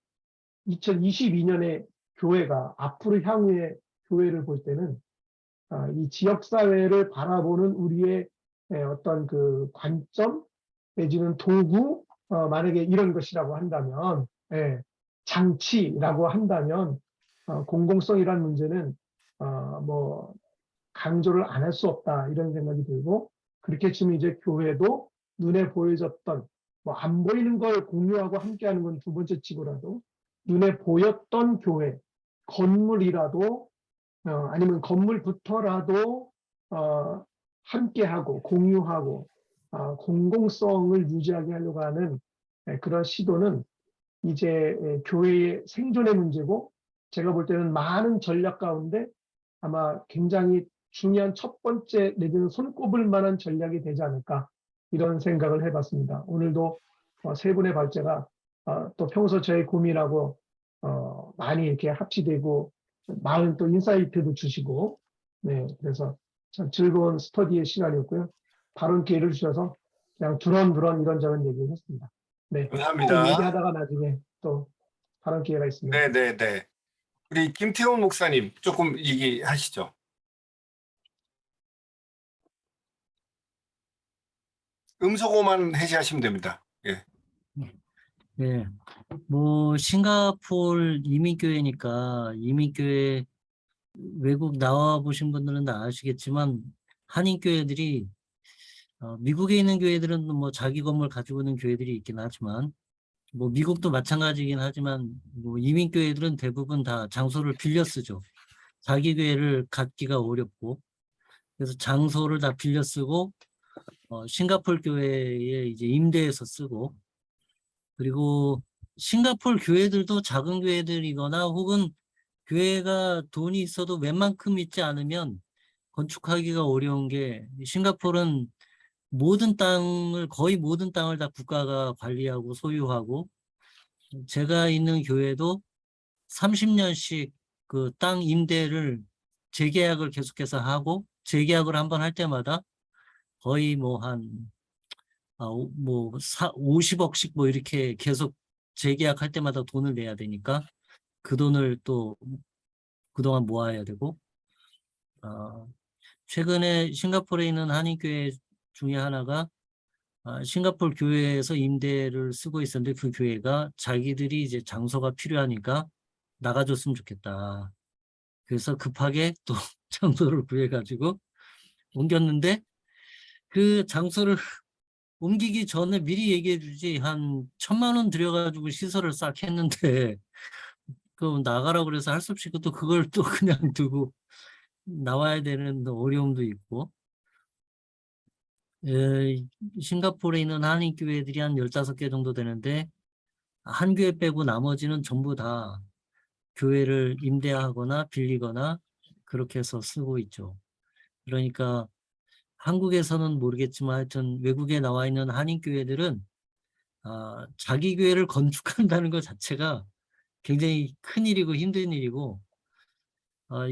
Speaker 9: 2022년에 교회가 앞으로 향후의 교회를 볼 때는 이 지역사회를 바라보는 우리의 어떤 그 관점 내지는 도구 만약에 이런 것이라고 한다면 장치라고 한다면 공공성이라는 문제는 뭐 강조를 안 할 수 없다 이런 생각이 들고 그렇게 치면 이제 교회도 눈에 보여졌던 뭐 안 보이는 걸 공유하고 함께하는 건 두 번째 치고라도 눈에 보였던 교회 건물이라도 아니면 건물부터라도 함께하고 공유하고 공공성을 유지하게 하려고 하는 그런 시도는 이제 교회의 생존의 문제고 제가 볼 때는 많은 전략 가운데 아마 굉장히 중요한 첫 번째 내지는 손꼽을 만한 전략이 되지 않을까 이런 생각을 해봤습니다. 오늘도 세 분의 발제가 또 평소 저의 고민하고 많이 이렇게 합치되고 많은 또 인사이트도 주시고 네 그래서 참 즐거운 스터디의 시간이었고요. 발언 기회를 주셔서 그냥 두런두런 이런저런 얘기를 했습니다. 네,
Speaker 2: 감사합니다.
Speaker 9: 또 얘기하다가 나중에 또 발언 기회가 있습니다.
Speaker 2: 네네네. 우리 김태훈 목사님 조금 얘기하시죠. 음소거만 해제하시면 됩니다. 예.
Speaker 7: 네, 뭐 싱가포르 이민교회니까 이민교회 외국 나와 보신 분들은 다 아시겠지만 한인교회들이 미국에 있는 교회들은 뭐 자기 건물 가지고 있는 교회들이 있긴 하지만 뭐 미국도 마찬가지긴 하지만 뭐 이민교회들은 대부분 다 장소를 빌려 쓰죠. 자기 교회를 갖기가 어렵고 그래서 장소를 다 빌려 쓰고 싱가포르 교회에 이제 임대해서 쓰고 그리고 싱가포르 교회들도 작은 교회들이거나 혹은 교회가 돈이 있어도 웬만큼 있지 않으면 건축하기가 어려운 게 싱가포르는 거의 모든 땅을 다 국가가 관리하고 소유하고 제가 있는 교회도 30년씩 그 땅 임대를 재계약을 계속해서 하고 재계약을 한번 할 때마다 거의 뭐 한 50억씩 뭐 이렇게 계속 재계약할 때마다 돈을 내야 되니까 그 돈을 또 그동안 모아야 되고, 최근에 싱가포르에 있는 한인교회 중에 하나가 싱가포르 교회에서 임대를 쓰고 있었는데 그 교회가 자기들이 이제 장소가 필요하니까 나가줬으면 좋겠다. 그래서 급하게 또 장소를 구해가지고 옮겼는데 그 장소를 옮기기 전에 미리 얘기해 주지 한 1,000만 원 들여가지고 시설을 싹 했는데 그 나가라고 그래서 할 수 없이 또 그걸 또 그냥 두고 나와야 되는 어려움도 있고 싱가포르에 있는 한인교회들이 한 15개 정도 되는데 한 교회 빼고 나머지는 전부 다 교회를 임대하거나 빌리거나 그렇게 해서 쓰고 있죠. 그러니까 한국에서는 모르겠지만 하여튼 외국에 나와 있는 한인교회들은 자기 교회를 건축한다는 것 자체가 굉장히 큰 일이고 힘든 일이고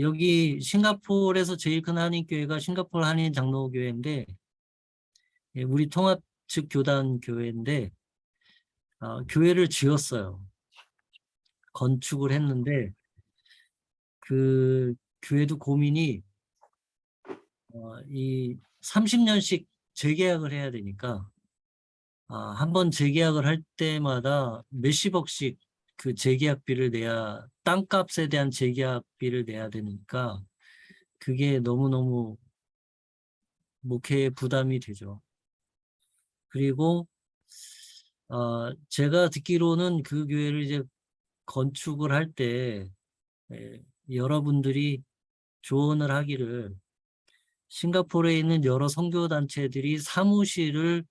Speaker 7: 여기 싱가포르에서 제일 큰 한인교회가 싱가포르 한인 장로교회인데 우리 통합 측 교단 교회인데 교회를 지었어요. 건축을 했는데 그 교회도 고민이 이 30년씩 재계약을 해야 되니까 한번 재계약을 할 때마다 몇십억씩 그 재계약비를 내야 땅값에 대한 재계약비를 내야 되니까 그게 너무너무 목회에 부담이 되죠. 그리고 제가 듣기로는 그 교회를 이제 건축을 할 때 여러분들이 조언을 하기를 싱가포르에 있는 여러 선교단체들이 사무실을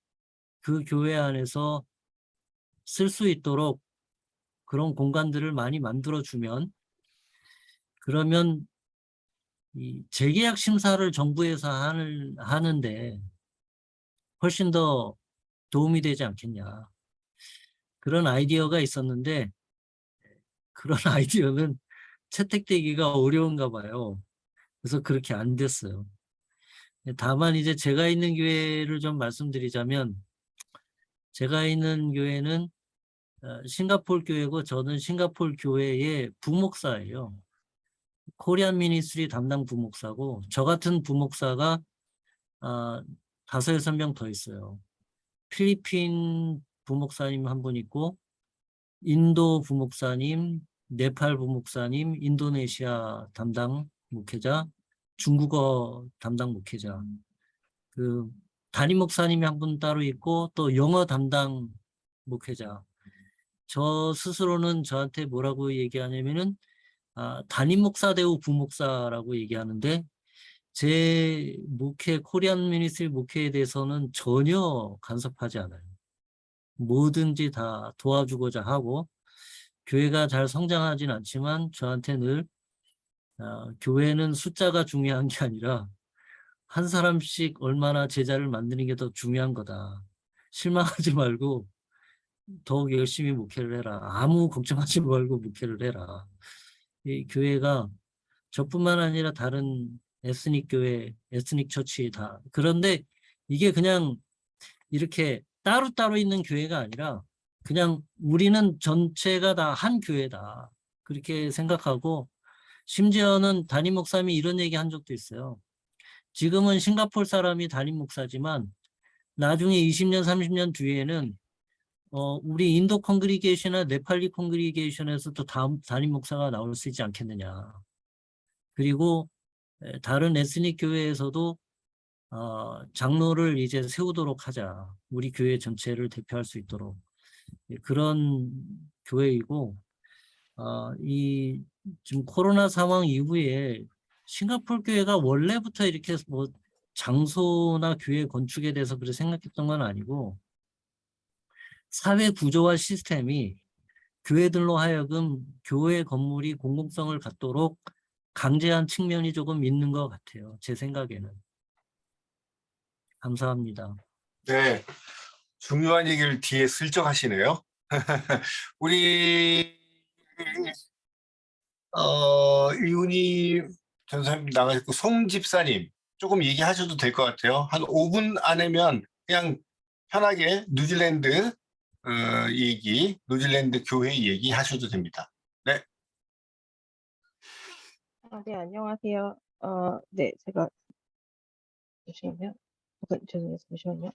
Speaker 7: 그 교회 안에서 쓸 수 있도록 그런 공간들을 많이 만들어주면 그러면 이 재계약 심사를 정부에서 하는데 훨씬 더 도움이 되지 않겠냐. 그런 아이디어가 있었는데 그런 아이디어는 채택되기가 어려운가 봐요. 그래서 그렇게 안 됐어요. 다만 이제 제가 있는 교회를 좀 말씀드리자면 제가 있는 교회는 싱가포르 교회고 저는 싱가포르 교회의 부목사예요. 코리안 미니스트리 담당 부목사고 저 같은 부목사가 5, 6명 더 있어요. 필리핀 부목사님 한 분 있고 인도 부목사님, 네팔 부목사님, 인도네시아 담당 목회자, 중국어 담당 목회자. 그 담임 목사님이 한 분 따로 있고 또 영어 담당 목회자. 저 스스로는 저한테 뭐라고 얘기하냐면은 담임 목사 대우 부목사라고 얘기하는데 제 목회 코리안 미니스트리 목회에 대해서는 전혀 간섭하지 않아요. 뭐든지 다 도와주고자 하고 교회가 잘 성장하진 않지만 저한테 늘 교회는 숫자가 중요한 게 아니라 한 사람씩 얼마나 제자를 만드는 게 더 중요한 거다. 실망하지 말고 더욱 열심히 목회를 해라. 아무 걱정하지 말고 목회를 해라. 이 교회가 저뿐만 아니라 다른 에스닉 교회, 에스닉 처치 다. 그런데 이게 그냥 이렇게 따로따로 있는 교회가 아니라 그냥 우리는 전체가 다 한 교회다. 그렇게 생각하고 심지어는 담임 목사님이 이런 얘기 한 적도 있어요. 지금은 싱가포르 사람이 담임 목사지만 나중에 20년, 30년 뒤에는 우리 인도 콩그리게이션이나 네팔리 콩그리게이션에서 또 담임 목사가 나올 수 있지 않겠느냐. 그리고 다른 에스닉 교회에서도 장로를 이제 세우도록 하자. 우리 교회 전체를 대표할 수 있도록. 그런 교회이고 이 지금 코로나 상황 이후에 싱가포르 교회가 원래부터 이렇게 뭐 장소나 교회 건축에 대해서 그렇게 생각했던 건 아니고 사회 구조와 시스템이 교회들로 하여금 교회 건물이 공공성을 갖도록 강제한 측면이 조금 있는 것 같아요. 제 생각에는. 감사합니다.
Speaker 2: 네, 중요한 얘기를 뒤에 슬쩍 하시네요. 우리 이훈희 전사님 나가셨고 송 집사님 조금 얘기하셔도 될 것 같아요. 한 5분 안에면 그냥 편하게 뉴질랜드 얘기, 뉴질랜드 교회 얘기 하셔도 됩니다. 네.
Speaker 10: 네, 안녕하세요. 네, 제가, 잠시만요. 죄송해요, 잠시만요.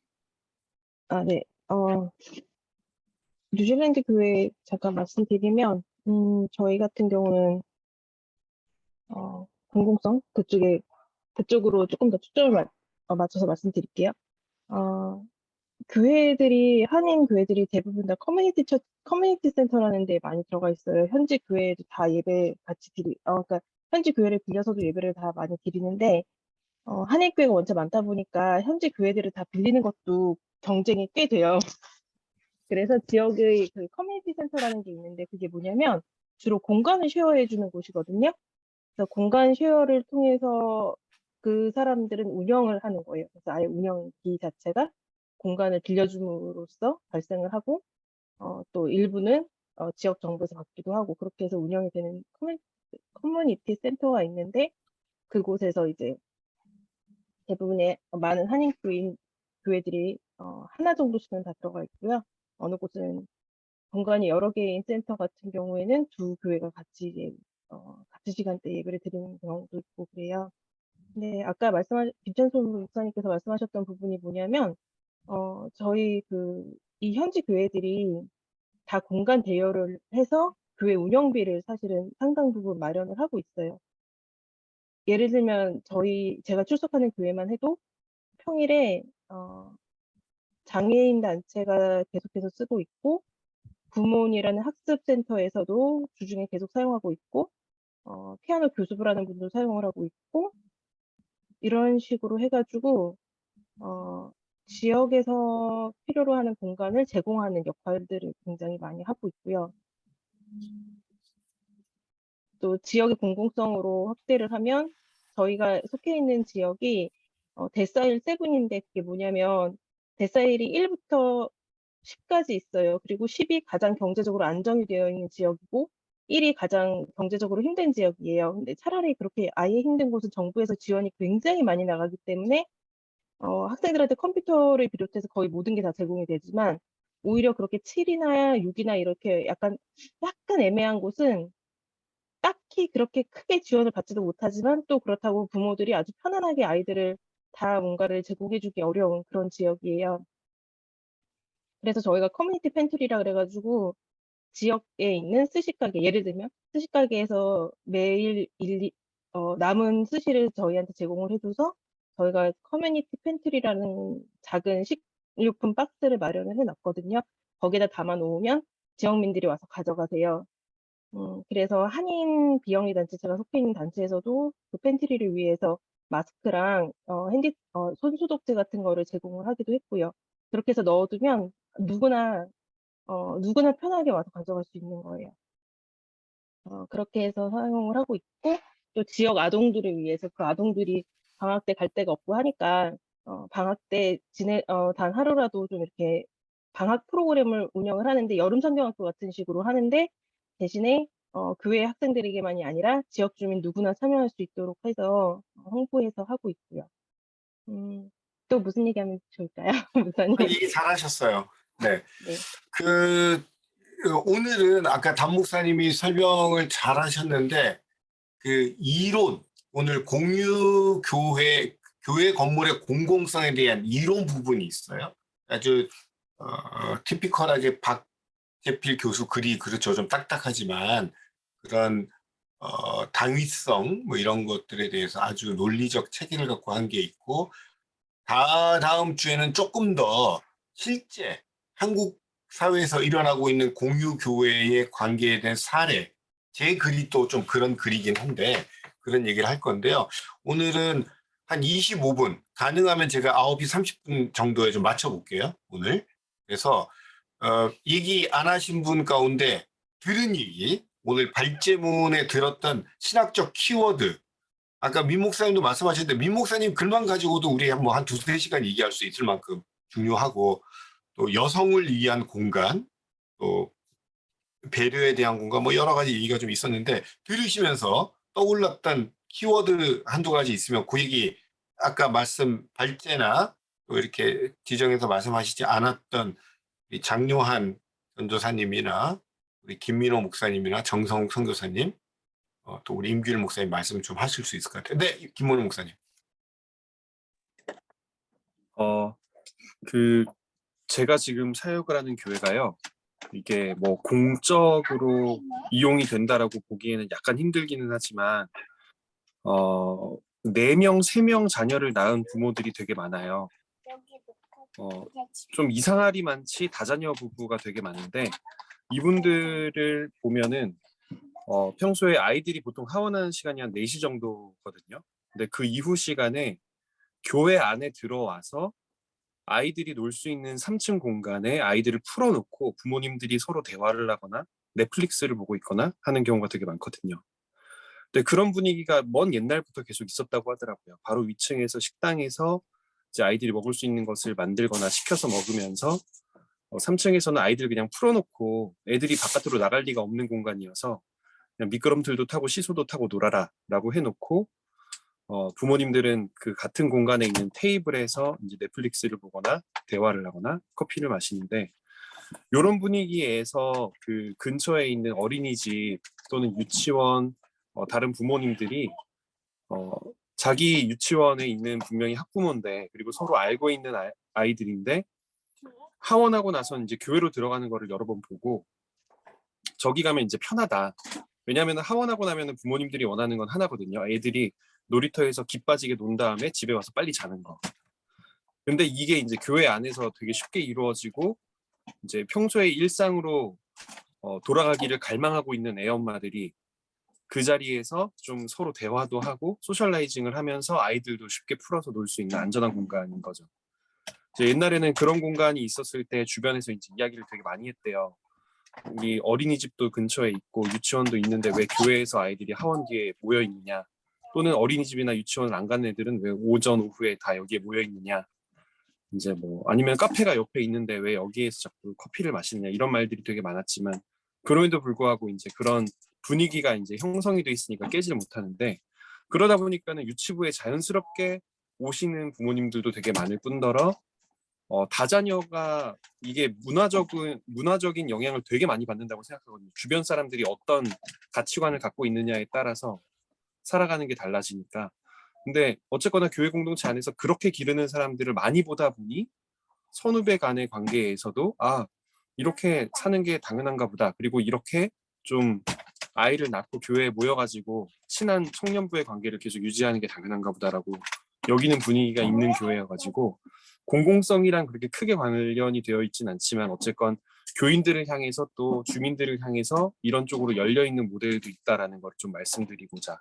Speaker 10: 네, 뉴질랜드 교회 잠깐 말씀드리면, 저희 같은 경우는, 공공성, 그쪽으로 조금 더 초점을 맞춰서 말씀드릴게요. 한인 교회들이 대부분 다 커뮤니티 센터라는 데 많이 들어가 있어요. 현지 교회도 다 예배 같이 그러니까 현지 교회를 빌려서도 예배를 다 많이 드리는데, 한인교회가 원체 많다 보니까 현지 교회들을 다 빌리는 것도 경쟁이 꽤 돼요. 그래서 지역의 그 커뮤니티 센터라는 게 있는데 그게 뭐냐면 주로 공간을 쉐어해 주는 곳이거든요. 그래서 공간 쉐어를 통해서 그 사람들은 운영을 하는 거예요. 그래서 아예 운영비 자체가 공간을 빌려줌으로써 발생을 하고 또 일부는 지역 정부에서 받기도 하고 그렇게 해서 운영이 되는 커뮤니티 센터가 있는데 그곳에서 이제 대부분의 많은 교회들이 하나 정도씩은 다 들어가 있고요. 어느 곳은 공간이 여러 개인 센터 같은 경우에는 두 교회가 같이 이제 같은 시간대 예배를 드리는 경우도 있고 그래요. 근데 아까 김찬솔 목사님께서 말씀하셨던 부분이 뭐냐면 저희 이 현지 교회들이 다 공간 대여를 해서 교회 운영비를 사실은 상당 부분 마련을 하고 있어요. 예를 들면 제가 출석하는 교회만 해도 평일에 장애인 단체가 계속해서 쓰고 있고 구몬이라는 학습센터에서도 주중에 계속 사용하고 있고 피아노 교습을 하는 분도 사용을 하고 있고 이런 식으로 해가지고 지역에서 필요로 하는 공간을 제공하는 역할들을 굉장히 많이 하고 있고요. 또 지역의 공공성으로 확대를 하면 저희가 속해 있는 지역이 데사일 7인데 그게 뭐냐면 데사일이 1부터 10까지 있어요. 그리고 10이 가장 경제적으로 안정이 되어 있는 지역이고 1이 가장 경제적으로 힘든 지역이에요. 근데 차라리 그렇게 아예 힘든 곳은 정부에서 지원이 굉장히 많이 나가기 때문에 학생들한테 컴퓨터를 비롯해서 거의 모든 게 다 제공이 되지만 오히려 그렇게 7이나 6이나 이렇게 약간 애매한 곳은 딱히 그렇게 크게 지원을 받지도 못하지만 또 그렇다고 부모들이 아주 편안하게 아이들을 다 뭔가를 제공해주기 어려운 그런 지역이에요. 그래서 저희가 커뮤니티 팬트리라 그래가지고 지역에 있는 스시가게, 예를 들면 스시가게에서 매일 남은 스시를 저희한테 제공을 해줘서 저희가 커뮤니티 팬트리라는 작은 식료품 박스를 마련을 해놨거든요. 거기다 담아 놓으면 지역민들이 와서 가져가세요. 그래서 한인 비영리 단체, 제가 속해 있는 단체에서도 그 팬트리를 위해서 마스크랑 손 소독제 같은 거를 제공을 하기도 했고요. 그렇게 해서 넣어두면 누구나 편하게 와서 가져갈 수 있는 거예요. 그렇게 해서 사용을 하고 있고, 또 지역 아동들을 위해서 그 아동들이 방학 때 갈 데가 없고 하니까, 방학 때 단 하루라도 좀 이렇게 방학 프로그램을 운영을 하는데, 여름 성경학교 같은 식으로 하는데, 대신에, 교회 학생들에게만이 아니라 지역 주민 누구나 참여할 수 있도록 해서 홍보해서 하고 있고요. 또 무슨 얘기하면 좋을까요? 목사님?
Speaker 2: 얘기 잘하셨어요. 네.
Speaker 10: 네.
Speaker 2: 오늘은 아까 담 목사님이 설명을 잘하셨는데 그 이론, 오늘 교회 건물의 공공성에 대한 이론 부분이 있어요. 아주 티피컬하게 박재필 교수 글이 그렇죠. 좀 딱딱하지만 그런 당위성 뭐 이런 것들에 대해서 아주 논리적 체계를 갖고 한 게 있고, 다음 주에는 조금 더 실제 한국 사회에서 일어나고 있는 공유교회의 관계에 대한 사례, 제 글이 또 좀 그런 글이긴 한데 그런 얘기를 할 건데요. 오늘은 한 25분, 가능하면 제가 9시 30분 정도에 좀 맞춰볼게요, 오늘. 그래서 얘기 안 하신 분 가운데 들은 얘기, 오늘 발제문에 들었던 신학적 키워드, 아까 민 목사님도 말씀하셨는데 민 목사님 글만 가지고도 우리 한 두세 시간 얘기할 수 있을 만큼 중요하고, 또 여성을 위한 공간, 또 배려에 대한 공간, 뭐 여러 가지 얘기가 좀 있었는데 들으시면서 떠올랐던 키워드 한두 가지 있으면 그 얘기, 아까 발제나 또 이렇게 지정해서 말씀하시지 않았던 우리 장요한 전도사님이나 우리 김민호 목사님이나 정성욱 선교사님, 또 우리 임규일 목사님 말씀 좀 하실 수 있을 것 같아요. 네, 김문호 목사님.
Speaker 11: 제가 지금 사역을 하는 교회가요. 이게 뭐 공적으로 이용이 된다라고 보기에는 약간 힘들기는 하지만 4명, 3명 자녀를 낳은 부모들이 되게 많아요. 좀 이상하리 많지 다자녀 부부가 되게 많은데 이분들을 보면은 평소에 아이들이 보통 하원하는 시간이 한 4시 정도거든요. 근데 그 이후 시간에 교회 안에 들어와서 아이들이 놀 수 있는 3층 공간에 아이들을 풀어놓고 부모님들이 서로 대화를 하거나 넷플릭스를 보고 있거나 하는 경우가 되게 많거든요. 근데 그런 분위기가 먼 옛날부터 계속 있었다고 하더라고요. 바로 위층에서 식당에서 이제 아이들이 먹을 수 있는 것을 만들거나 시켜서 먹으면서 3층에서는 아이들 그냥 풀어놓고 애들이 바깥으로 나갈 리가 없는 공간이어서 그냥 미끄럼틀도 타고 시소도 타고 놀아라 라고 해놓고 부모님들은 그 같은 공간에 있는 테이블에서 이제 넷플릭스를 보거나 대화를 하거나 커피를 마시는데 이런 분위기에서 그 근처에 있는 어린이집 또는 유치원 다른 부모님들이 자기 유치원에 있는 분명히 학부모인데 그리고 서로 알고 있는 아이들인데 하원하고 나서 이제 교회로 들어가는 거를 여러 번 보고 저기 가면 이제 편하다. 왜냐하면 하원하고 나면 부모님들이 원하는 건 하나거든요. 애들이 놀이터에서 기 빠지게 논 다음에 집에 와서 빨리 자는 거. 근데 이게 이제 교회 안에서 되게 쉽게 이루어지고 이제 평소에 일상으로 돌아가기를 갈망하고 있는 애엄마들이 그 자리에서 좀 서로 대화도 하고 소셜라이징을 하면서 아이들도 쉽게 풀어서 놀 수 있는 안전한 공간인 거죠. 이제 옛날에는 그런 공간이 있었을 때 주변에서 이제 이야기를 되게 많이 했대요. 우리 어린이집도 근처에 있고 유치원도 있는데 왜 교회에서 아이들이 하원 뒤에 모여 있느냐, 또는 어린이집이나 유치원을 안 가는 애들은 왜 오전 오후에 다 여기에 모여 있느냐, 이제 뭐 아니면 카페가 옆에 있는데 왜 여기에서 자꾸 커피를 마시느냐, 이런 말들이 되게 많았지만 그럼에도 불구하고 이제 그런 분위기가 이제 형성이 돼 있으니까 깨지를 못하는데, 그러다 보니까는 유치부에 자연스럽게 오시는 부모님들도 되게 많을 뿐더러 다자녀가 이게 문화적인 영향을 되게 많이 받는다고 생각하거든요. 주변 사람들이 어떤 가치관을 갖고 있느냐에 따라서 살아가는 게 달라지니까. 근데 어쨌거나 교회 공동체 안에서 그렇게 기르는 사람들을 많이 보다 보니 선후배 간의 관계에서도 이렇게 사는 게 당연한가 보다, 그리고 이렇게 좀 아이를 낳고 교회에 모여가지고 친한 청년부의 관계를 계속 유지하는 게 당연한가 보다라고 여기는 분위기가 있는 교회여가지고, 공공성이랑 그렇게 크게 관련이 되어 있진 않지만 어쨌건 교인들을 향해서 또 주민들을 향해서 이런 쪽으로 열려있는 모델도 있다라는 걸 좀 말씀드리고자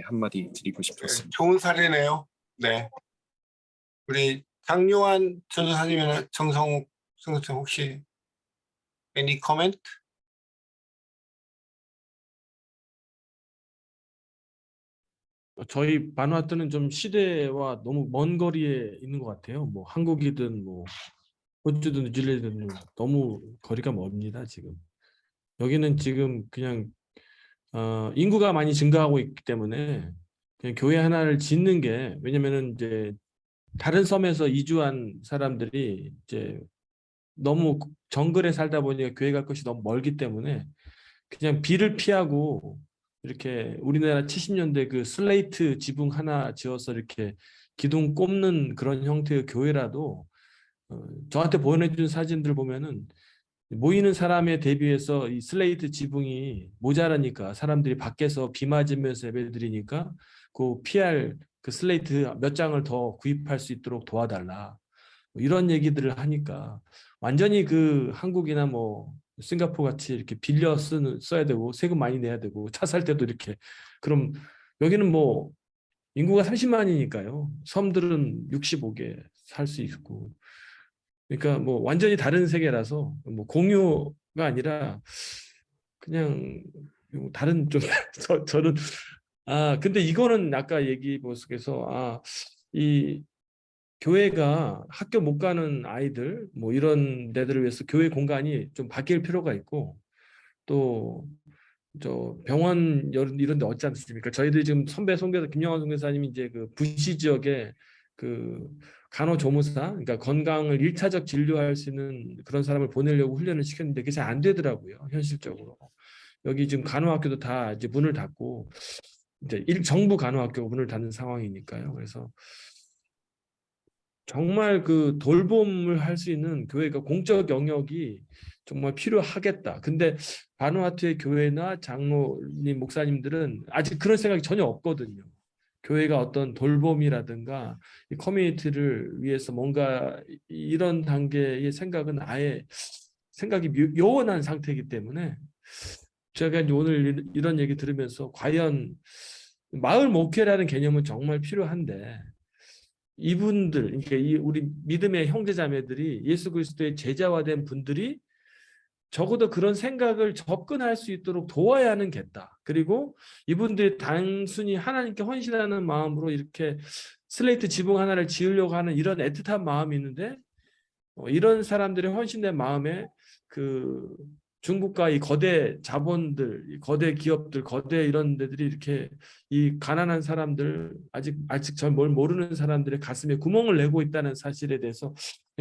Speaker 11: 한마디 드리고 싶었습니다.
Speaker 2: 좋은 사례네요. 네. 우리 장요한 전도사님이나 정성욱 선생님 혹시 any comment?
Speaker 12: 저희 바누아투는 좀 시대와 너무 먼 거리에 있는 것 같아요. 뭐 한국이든 뭐 호주든 뉴질랜드든 너무 거리가 멉니다, 지금. 여기는 지금 그냥 인구가 많이 증가하고 있기 때문에 그냥 교회 하나를 짓는 게, 왜냐면은 이제 다른 섬에서 이주한 사람들이 이제 너무 정글에 살다 보니까 교회 갈 것이 너무 멀기 때문에 그냥 비를 피하고 이렇게 우리나라 70년대 그 슬레이트 지붕 하나 지어서 이렇게 기둥 꼽는 그런 형태의 교회라도 저한테 보내준 사진들 보면은 모이는 사람에 대비해서 이 슬레이트 지붕이 모자라니까 사람들이 밖에서 비 맞으면서 예배드리니까 그 피할 그 슬레이트 몇 장을 더 구입할 수 있도록 도와달라, 뭐 이런 얘기들을 하니까 완전히 그 한국이나 뭐 싱가포르 같이 이렇게 빌려 써야 되고 세금 많이 내야 되고 차 살 때도 이렇게, 그럼 여기는 뭐 인구가 30만이니까요. 섬들은 65개 살 수 있고, 그러니까 뭐 완전히 다른 세계라서 뭐 공유가 아니라 그냥 다른 좀 저는 근데 이거는 아까 얘기 속에서 이 교회가 학교 못 가는 아이들 뭐 이런 데들을 위해서 교회 공간이 좀 바뀔 필요가 있고, 또 저 병원 이런 데 없지 않습니까? 저희들이 지금 선교사 김영환 선교사님이 이제 그 부시 지역에 그 간호조무사, 그러니까 건강을 1차적 진료할 수 있는 그런 사람을 보내려고 훈련을 시켰는데 그게 잘 안 되더라고요, 현실적으로. 여기 지금 간호학교도 다 이제 문을 닫고 이제 정부 간호학교가 문을 닫는 상황이니까요. 그래서 정말 그 돌봄을 할 수 있는 교회가 공적 영역이 정말 필요하겠다. 근데 바누아투의 교회나 장로님, 목사님들은 아직 그런 생각이 전혀 없거든요. 교회가 어떤 돌봄이라든가 이 커뮤니티를 위해서 뭔가 이런 단계의 생각은 아예 생각이 요원한 상태이기 때문에 제가 이제 오늘 이런 얘기 들으면서 과연 마을 목회라는 개념은 정말 필요한데 이분들, 그러니까 우리 믿음의 형제자매들이 예수 그리스도의 제자화된 분들이 적어도 그런 생각을 접근할 수 있도록 도와야 하는 겠다. 그리고 이분들이 단순히 하나님께 헌신하는 마음으로 이렇게 슬레이트 지붕 하나를 지으려고 하는 이런 애틋한 마음이 있는데 이런 사람들의 헌신된 마음에 그 중국과 이 거대 자본들, 이 거대 기업들, 거대 이런 데들이 이렇게 이 가난한 사람들, 아직 전 뭘 모르는 사람들의 가슴에 구멍을 내고 있다는 사실에 대해서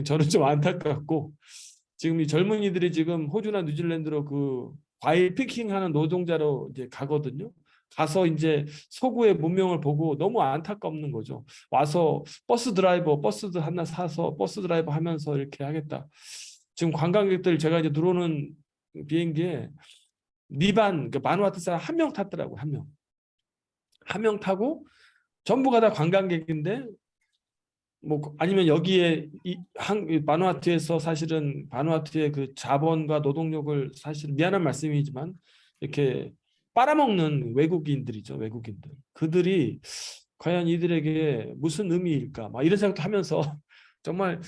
Speaker 12: 저는 좀 안타깝고, 지금 이 젊은이들이 지금 호주나 뉴질랜드로 그 과일 피킹하는 노동자로 이제 가거든요. 가서 이제 서구의 문명을 보고 너무 안타깝는 거죠. 와서 버스 하나 사서 버스 드라이버 하면서 이렇게 하겠다. 지금 관광객들 제가 이제 들어오는 비행기에 니반, 그 바누아투 사람 한 명 탔더라고요. 한 명 타고 전부가 다 관광객인데 뭐 아니면 여기에 바누아투에서 사실은 바누아투의 그 자본과 노동력을 사실 미안한 말씀이지만 이렇게 빨아먹는 외국인들이죠. 외국인들. 그들이 과연 이들에게 무슨 의미일까? 막 이런 생각도 하면서 정말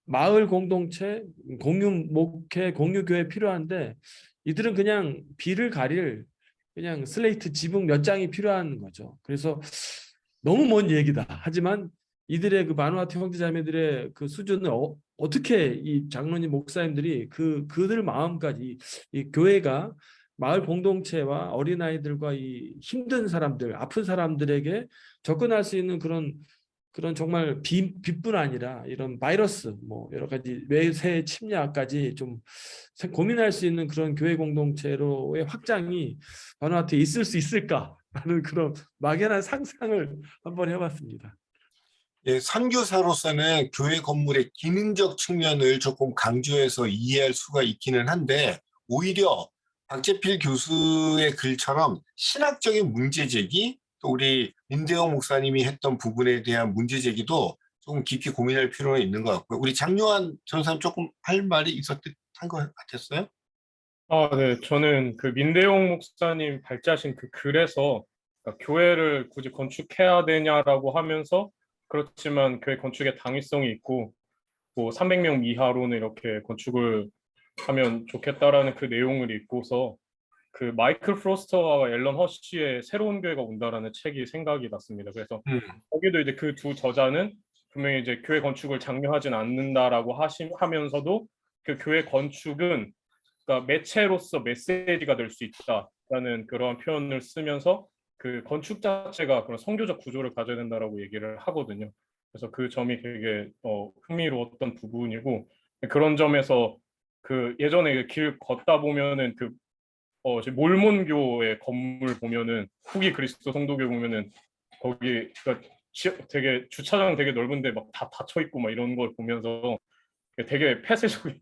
Speaker 12: 마을 공동체, 공유 목회, 공유 교회 필요한데 이들은 그냥 비를 가릴 그냥 슬레이트 지붕 몇 장이 필요한 거죠. 그래서 너무 먼 얘기다. 하지만 이들의 그 바누아투 형제자매들의 그 수준을 어떻게 이 장로님 목사님들이 그들 마음까지 이 교회가 마을 공동체와 어린아이들과 이 힘든 사람들, 아픈 사람들에게 접근할 수 있는 그런 정말 빚뿐 아니라 이런 바이러스, 뭐 여러 가지 외세 침략까지 좀 고민할 수 있는 그런 교회 공동체로의 확장이 바누아투에 있을 수 있을까라는 그런 막연한 상상을 한번 해봤습니다.
Speaker 2: 예, 선교사로서는 교회 건물의 기능적 측면을 조금 강조해서 이해할 수가 있기는 한데 오히려 박재필 교수의 글처럼 신학적인 문제 제기, 또 우리 민대호 목사님이 했던 부분에 대한 문제 제기도 조금 깊이 고민할 필요가 있는 것 같고요. 우리 장요한 전사님 조금 할 말이 있었던 것 같았어요?
Speaker 13: 네. 저는 그 민대용 목사님 발제하신 그 글에서 그러니까 교회를 굳이 건축해야 되냐라고 하면서 그렇지만 교회 건축의 당위성이 있고 뭐 300명 이하로는 이렇게 건축을 하면 좋겠다라는 그 내용을 읽고서 그 마이클 프로스터와 앨런 허쉬의 새로운 교회가 온다라는 책이 생각이 났습니다. 그래서 거기도 이제 그 두 저자는 분명히 이제 교회 건축을 장려하진 않는다라고 하면서도 그 교회 건축은 그러니까 매체로서 메시지가 될 수 있다라는 그러한 표현을 쓰면서 그 건축 자체가 그런 선교적 구조를 가져야 된다라고 얘기를 하거든요. 그래서 그 점이 되게 흥미로웠던 부분이고 그런 점에서 그 예전에 길 걷다 보면은 그 몰몬교의 건물 보면은 후기 그리스도 성도교 보면은 거기 그러니까 되게 주차장 되게 넓은데 막 다 닫혀 있고 막 이런 걸 보면서 되게 폐쇄적인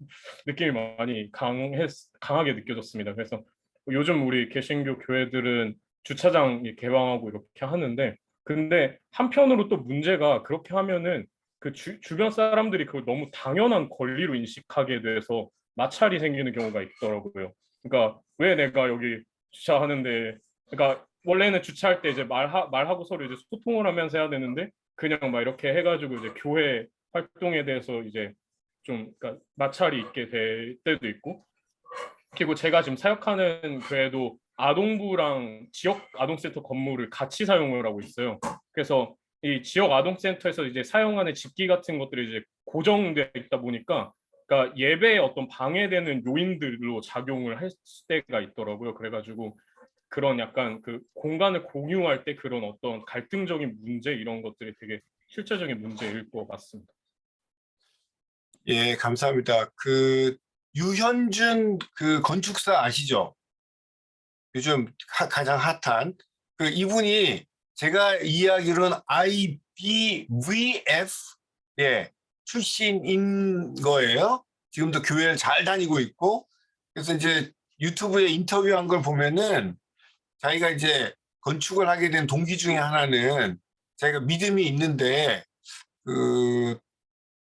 Speaker 13: 느낌이 많이 강하게 느껴졌습니다. 그래서 요즘 우리 개신교 교회들은 주차장 개방하고 이렇게 하는데 근데 한편으로 또 문제가 그렇게 하면은 그 주변 사람들이 그걸 너무 당연한 권리로 인식하게 돼서 마찰이 생기는 경우가 있더라고요. 그러니까 왜 내가 여기 주차하는데 그러니까 원래는 주차할 때 이제 말하고 서로 이제 소통을 하면서 해야 되는데 그냥 막 이렇게 해가지고 이제 교회 활동에 대해서 이제 좀 그러니까 마찰이 있게 될 때도 있고 그리고 제가 지금 사역하는 교회도 아동부랑 지역 아동센터 건물을 같이 사용을 하고 있어요. 그래서 이 지역 아동센터에서 이제 사용하는 집기 같은 것들이 이제 고정되어 있다 보니까 그러니까 예배에 어떤 방해되는 요인들로 작용을 할 때가 있더라고요. 그래가지고 그런 약간 그 공간을 공유할 때 그런 어떤 갈등적인 문제 이런 것들이 되게 실제적인 문제일 것 같습니다.
Speaker 2: 예, 감사합니다. 그 유현준 그 건축사 아시죠? 요즘 가장 핫한 그 이분이 제가 이야기로는 IBVF 예, 출신인 거예요. 지금도 교회를 잘 다니고 있고 그래서 이제 유튜브에 인터뷰한 걸 보면은 자기가 이제 건축을 하게 된 동기 중에 하나는 자기가 믿음이 있는데 그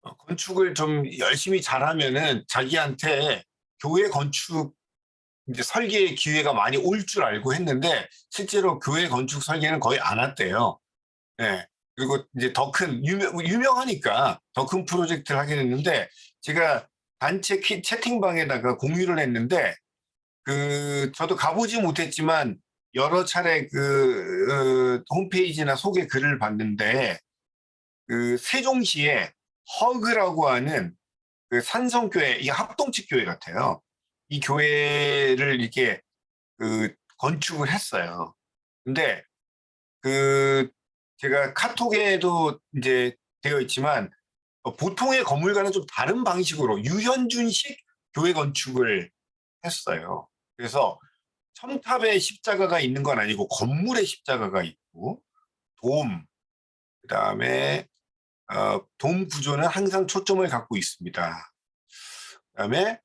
Speaker 2: 건축을 좀 열심히 잘하면은 자기한테 교회 건축 이제 설계의 기회가 많이 올 줄 알고 했는데 실제로 교회 건축 설계는 거의 안 왔대요. 예. 그리고 이제 더 큰 유명하니까 더 큰 프로젝트를 하게 됐는데 제가 단체 채팅방에다가 공유를 했는데 그 저도 가보지 못했지만 여러 차례 그 홈페이지나 소개 글을 봤는데 그 세종시에 허그라고 하는 그 산성교회 이 합동측 교회 같아요. 이 교회를 이렇게 그 건축을 했어요. 근데 그 제가 카톡에도 이제 되어 있지만 보통의 건물과는 좀 다른 방식으로 유현준식 교회 건축을 했어요. 그래서 첨탑에 십자가가 있는 건 아니고 건물에 십자가가 있고 돔, 그다음에 돔 구조는 항상 초점을 갖고 있습니다. 그다음에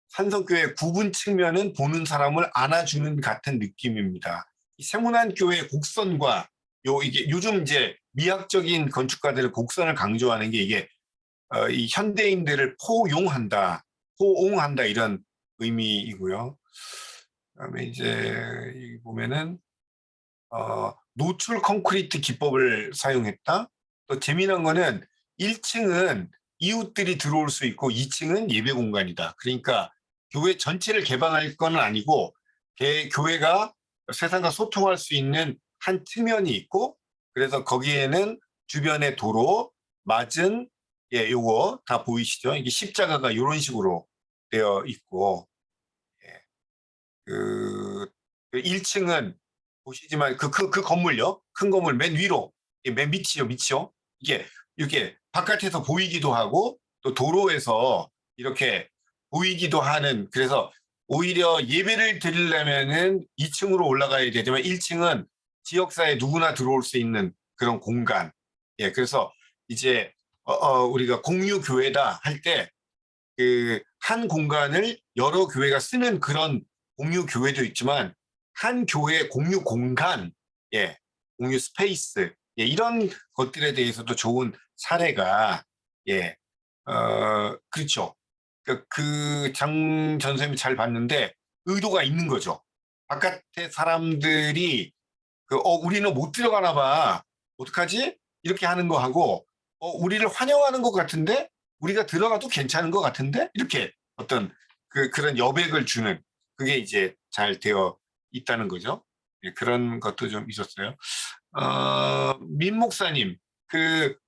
Speaker 2: 산성교회 구분 측면은 보는 사람을 안아주는 같은 느낌입니다. 이 세문안 교회 곡선과 이게 요즘 이제 미학적인 건축가들의 곡선을 강조하는 게 이게 이 현대인들을 포옹한다 이런 의미이고요. 그다음에 이제 여기 보면은 노출 콘크리트 기법을 사용했다. 또 재미난 거는 1층은 이웃들이 들어올 수 있고 2층은 예배 공간이다. 그러니까 교회 전체를 개방할 건 아니고 교회가 세상과 소통할 수 있는 한 측면이 있고 그래서 거기에는 주변의 도로, 맞은 예, 요거 다 보이시죠? 이게 십자가가 이런 식으로 되어 있고 예. 그 1층은 보시지만 그 건물요. 큰 건물 맨 위로 맨 밑이요. 이게 이렇게 바깥에서 보이기도 하고 또 도로에서 이렇게 보이기도 하는 그래서 오히려 예배를 드리려면은 2층으로 올라가야 되지만 1층은 지역사회 누구나 들어올 수 있는 그런 공간. 예, 그래서 이제 우리가 공유 교회다 할 때 그 한 공간을 여러 교회가 쓰는 그런 공유 교회도 있지만 한 교회 공유 공간, 예, 공유 스페이스, 예, 이런 것들에 대해서도 좋은 사례가 예, 그렇죠. 그 장 전선생님이 잘 봤는데 의도가 있는 거죠. 바깥에 사람들이 우리는 못 들어가나 봐. 어떡하지? 이렇게 하는 거 하고 우리를 환영하는 것 같은데 우리가 들어가도 괜찮은 것 같은데 이렇게 어떤 그런 여백을 주는 그게 이제 잘 되어 있다는 거죠. 예, 그런 것도 좀 있었어요. 민 목사님,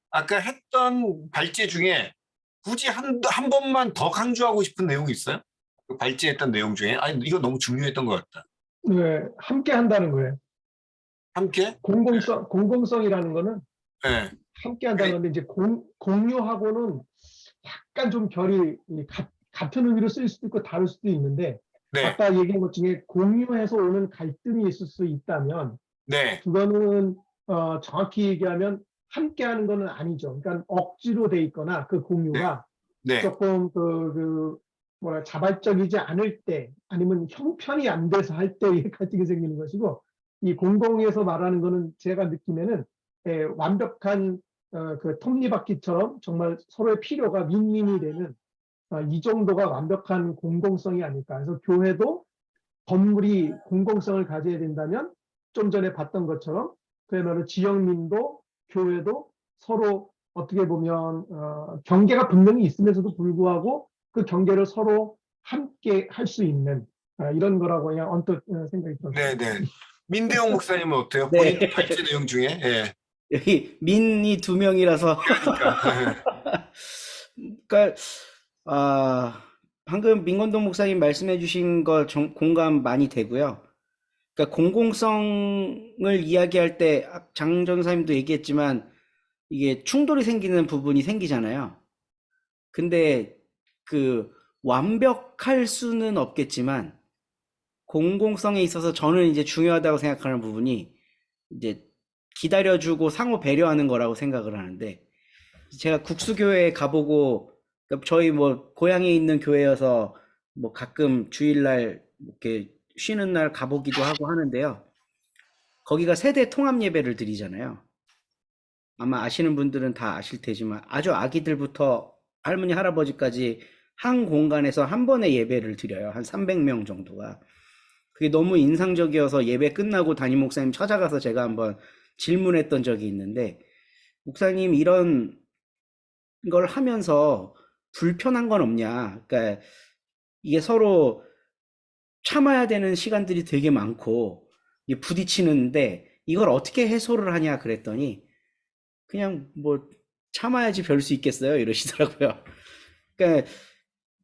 Speaker 2: 아까 했던 발제 중에 굳이 한 번만 더 강조하고 싶은 내용이 있어요? 그 발제했던 내용 중에 아니 이거 너무 중요했던 것 같다.
Speaker 9: 네, 함께 한다는 거예요.
Speaker 2: 함께?
Speaker 9: 공공성이라는 거는
Speaker 2: 네.
Speaker 9: 함께 한다는 건데 이제 공유하고는 약간 좀 결이 같은 의미로 쓰일 수도 있고 다를 수도 있는데
Speaker 2: 네.
Speaker 9: 아까 얘기한 것 중에 공유해서 오는 갈등이 있을 수 있다면
Speaker 2: 네.
Speaker 9: 그거는 정확히 얘기하면 함께 하는 거는 아니죠. 그러니까 억지로 돼 있거나 그 공유가
Speaker 2: 네.
Speaker 9: 조금 자발적이지 않을 때 아니면 형편이 안 돼서 할 때의 갈등이 생기는 것이고 이 공동에서 말하는 거는 제가 느끼면은 완벽한 그 톱니바퀴처럼 정말 서로의 필요가 윈윈이 되는 이 정도가 완벽한 공공성이 아닐까. 그래서 교회도 건물이 공공성을 가져야 된다면 좀 전에 봤던 것처럼 그야말로 지역민도 교회도 서로 어떻게 보면 경계가 분명히 있으면서도 불구하고 그 경계를 서로 함께 할 수 있는 이런 거라고 그냥 언뜻 생각이 들었습니다.
Speaker 2: 네네. 민대용 목사님은 어때요?
Speaker 1: 네.
Speaker 2: 본인 발제 내용 중에? 예.
Speaker 1: 여기 민이 2명이라서 그러니까 방금 민건동 목사님 말씀해 주신 거 공감 많이 되고요. 그러니까 공공성을 이야기할 때 장 전사님도 얘기했지만 이게 충돌이 생기는 부분이 생기잖아요. 근데 완벽할 수는 없겠지만 공공성에 있어서 저는 이제 중요하다고 생각하는 부분이 이제 기다려주고 상호 배려하는 거라고 생각을 하는데, 제가 국수교회에 가보고, 그러니까 저희 뭐 고향에 있는 교회여서 뭐 가끔 주일날 이렇게 쉬는 날 가보기도 하고 하는데요. 거기가 세대 통합 예배를 드리잖아요. 아마 아시는 분들은 다 아실 테지만 아주 아기들부터 할머니 할아버지까지 한 공간에서 한 번에 예배를 드려요. 한 300명 정도가. 그게 너무 인상적이어서 예배 끝나고 담임 목사님 찾아가서 제가 한번 질문했던 적이 있는데, 목사님 이런 걸 하면서 불편한 건 없냐? 그러니까 이게 서로 참아야 되는 시간들이 되게 많고 이게 부딪히는데 이걸 어떻게 해소를 하냐 그랬더니 그냥 뭐 참아야지 별 수 있겠어요 이러시더라고요. 그러니까